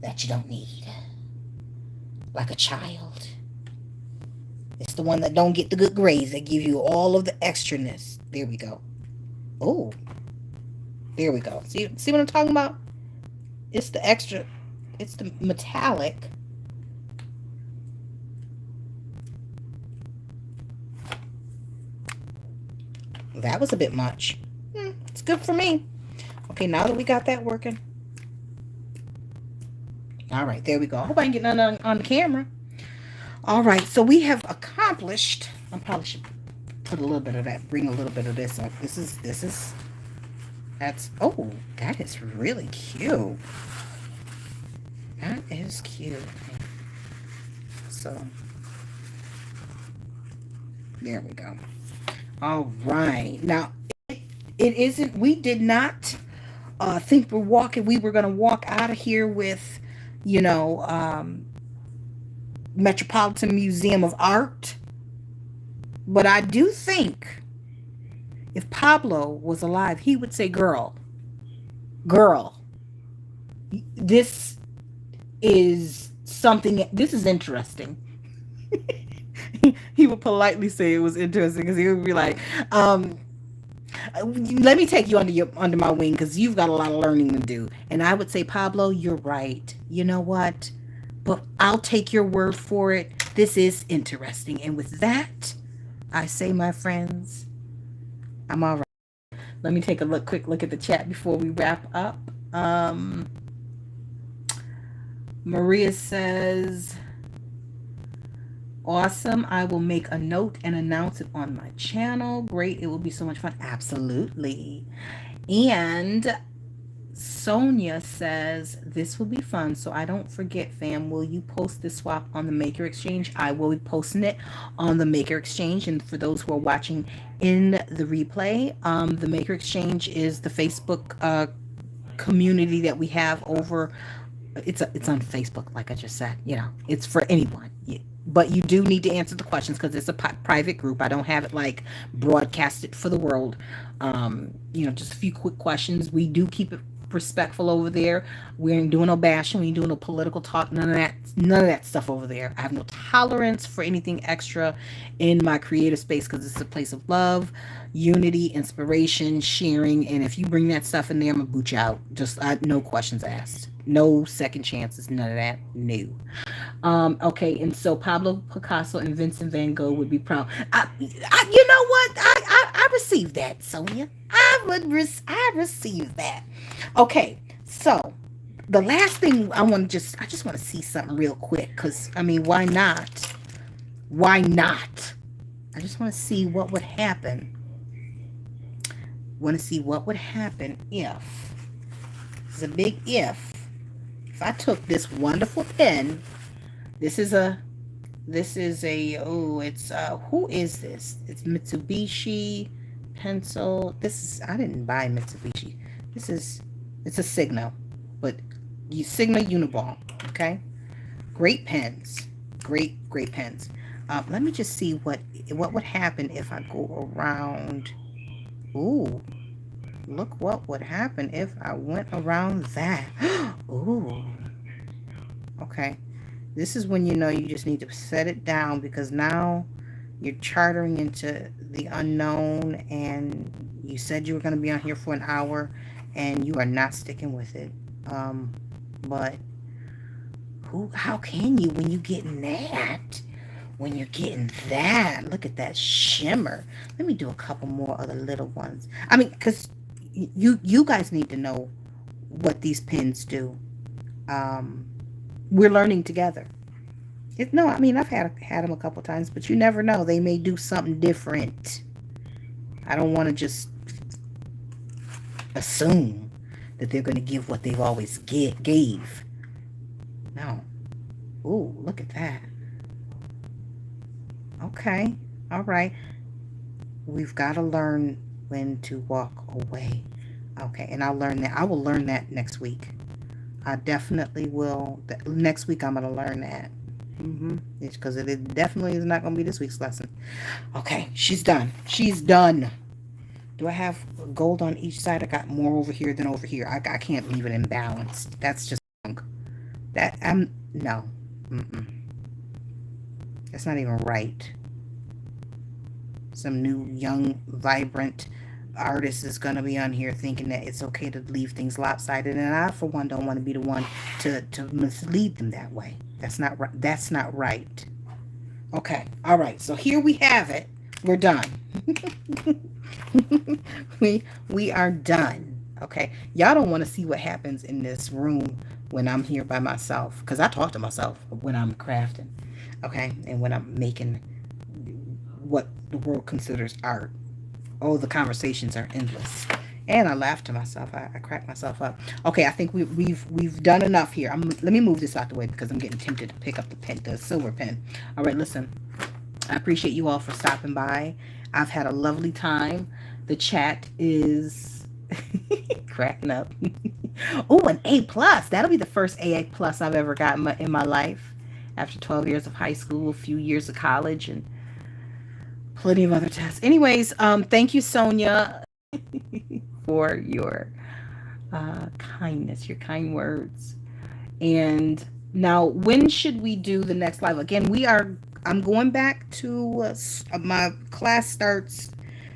that you don't need. Like a child. It's the one that don't get the good grades that give you all of the extraness. There we go. Oh, there we go. See what I'm talking about? It's the extra. It's the metallic. That was a bit much. It's good for me. Okay, now that we got that working. All right, there we go. I hope I can get none on the camera. All right, so we have accomplished. I probably should put a little bit of that. Bring a little bit of this up. This is. That's. Oh, that is really cute. That is cute. So, there we go. All right. Now, it isn't, we did not think we were going to walk out of here with, Metropolitan Museum of Art. But I do think if Pablo was alive, he would say, girl, this is this is interesting. He would politely say it was interesting because he would be like, let me take you under my wing because you've got a lot of learning to do. And I would say, Pablo, you're right. You know what? But I'll take your word for it. This is interesting. And with that, I say, my friends, I'm all right. Let me take a quick look at the chat before we wrap up. Maria says, awesome. I will make a note and announce it on my channel. Great. It will be so much fun. Absolutely. And Sonia says, this will be fun. So I don't forget, fam. Will you post this swap on the Maker Exchange? I will be posting it on the Maker Exchange. And for those who are watching in the replay, the Maker Exchange is the Facebook community that we have over. It's on Facebook, like I just said. It's for anyone. But you do need to answer the questions because it's a private group. I don't have it like broadcasted for the world. Just a few quick questions. We do keep it respectful over there. We ain't doing no bashing. We ain't doing no political talk. None of that stuff over there. I have no tolerance for anything extra in my creative space because it's a place of love, unity, inspiration, sharing. And if you bring that stuff in there, I'm gonna boot you out. Just no questions asked. No second chances. None of that. No. Okay, and so Pablo Picasso and Vincent Van Gogh would be proud. You know what? I received that, Sonia. I received that. Okay, so the last thing I just want to see something real quick because why not? Why not? I just want to see what would happen. Want to see what would happen if. It's a big if. If I took this wonderful pen. This is a who is this? It's Mitsubishi pencil. I didn't buy Mitsubishi. It's a Sigma, but Sigma Uniball. Okay, great pens, great pens. Let me just see what would happen if I go around. Ooh, look what would happen if I went around that. Ooh, okay. This is when you just need to set it down because now you're chartering into the unknown and you said you were going to be on here for an hour and you are not sticking with it. But how can you when you're getting that? When you're getting that, look at that shimmer. Let me do a couple more other little ones. Because you guys need to know what these pens do. We're learning together. No, I mean, I've had them a couple times, but you never know. They may do something different. I don't want to just assume that they're going to give what they've always gave. No. Ooh, look at that. Okay. All right. We've got to learn when to walk away. Okay. And I'll learn that. I will learn that next week. I definitely will. Next week, I'm going to learn that. It's because it definitely is not going to be this week's lesson. Okay. She's done. She's done. Do I have gold on each side? I got more over here than over here. I can't leave it imbalanced. That's just wrong. That, no. Mm-mm. That's not even right. Some new, young, vibrant artist is going to be on here thinking that it's okay to leave things lopsided. And I, for one, don't want to be the one to mislead them that way. That's not right. That's not right. Okay. All right. So here we have it. We're done. we are done. Okay. Y'all don't want to see what happens in this room when I'm here by myself, because I talk to myself when I'm crafting. Okay. And when I'm making what the world considers art. Oh, the conversations are endless. And I laugh to myself. I crack myself up. Okay, I think we've done enough here. Let me move this out the way because I'm getting tempted to pick up the silver pen. All right, listen. I appreciate you all for stopping by. I've had a lovely time. The chat is cracking up. Oh, an A plus. That'll be the first A plus I've ever gotten in my life. After 12 years of high school, a few years of college, and plenty of other tests. Anyways, thank you, Sonia, for your kindness, your kind words. And now, when should we do the next live? Again, I'm going back to my class starts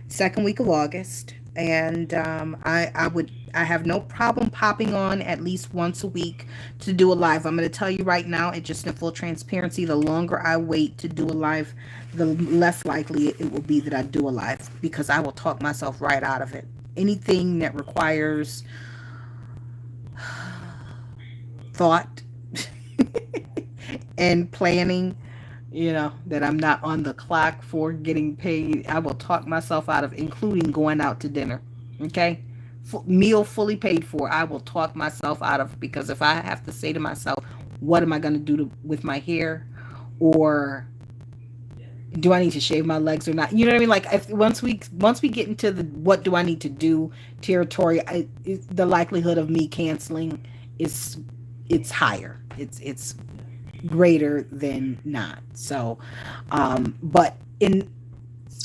second week of August, and I have no problem popping on at least once a week to do a live. I'm going to tell you right now, and just in full transparency, the longer I wait to do a live, the less likely it will be that I do a live, because I will talk myself right out of it. Anything that requires thought and planning, that I'm not on the clock for getting paid, I will talk myself out of, including going out to dinner. Okay? Meal fully paid for, I will talk myself out of, because if I have to say to myself, what am I going to do with my hair? Or do I need to shave my legs or not? You know what I mean? Like, once we get into the what do I need to do territory, the likelihood of me canceling it's higher. It's greater than not. So, but in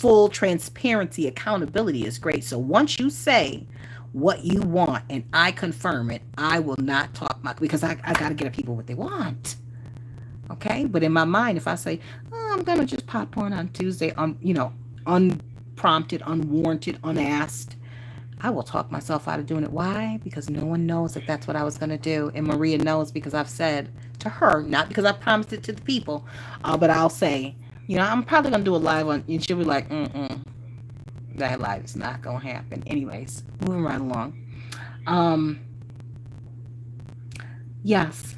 full transparency, accountability is great. So once you say what you want and I confirm it, I will not talk because I got to get people what they want. Okay. But in my mind, if I say, oh, I'm going to just pop on Tuesday, unprompted, unwarranted, unasked, I will talk myself out of doing it. Why? Because no one knows that that's what I was going to do. And Maria knows, because I've said to her, not because I promised it to the people, but I'll say, I'm probably going to do a live on, and she'll be like, that live is not going to happen. Anyways, moving right along. Yes.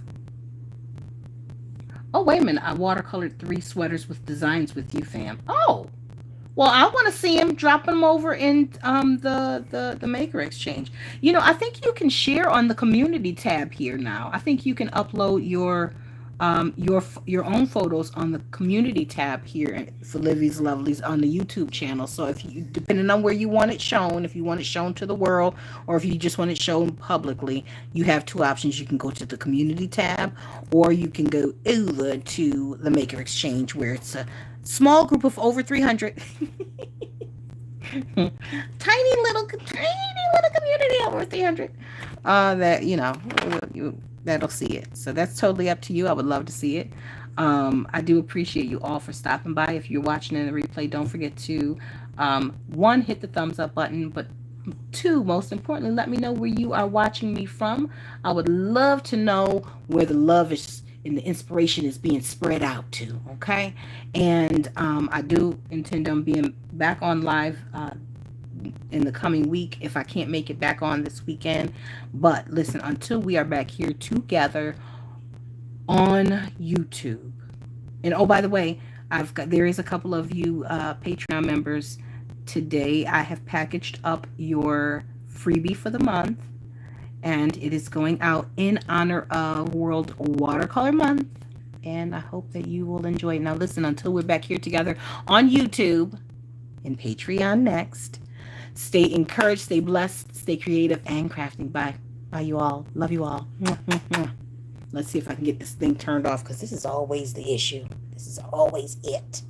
Oh, wait a minute. I watercolored 3 sweaters with designs with you, fam. Oh. Well, I want to see him dropping them over in the Maker Exchange. I think you can share on the community tab here now. I think you can upload your own photos on the community tab here for Livie's Lovelies on the YouTube channel. So if you, depending on where you want it shown, if you want it shown to the world, or if you just want it shown publicly, you have 2 options. You can go to the community tab, or you can go over to the Maker Exchange, where it's a small group of over 300. tiny little community over 300 that that'll see it. So that's totally up to you. I would love to see it. I do appreciate you all for stopping by. If you're watching in the replay, don't forget to 1, hit the thumbs up button, but 2, most importantly, let me know where you are watching me from. I would love to know where the love is and the inspiration is being spread out to. Okay. And I do intend on being back on live in the coming week if I can't make it back on this weekend. But listen, until we are back here together on YouTube, And oh, by the way, there is a couple of you Patreon members today. I have packaged up your freebie for the month, and it is going out in honor of World Watercolor Month. And I hope that you will enjoy it. Now, listen, until we're back here together on YouTube and Patreon next, stay encouraged, stay blessed, stay creative, and crafting. Bye. Bye, you all. Love you all. Let's see if I can get this thing turned off, because this is always the issue. This is always it.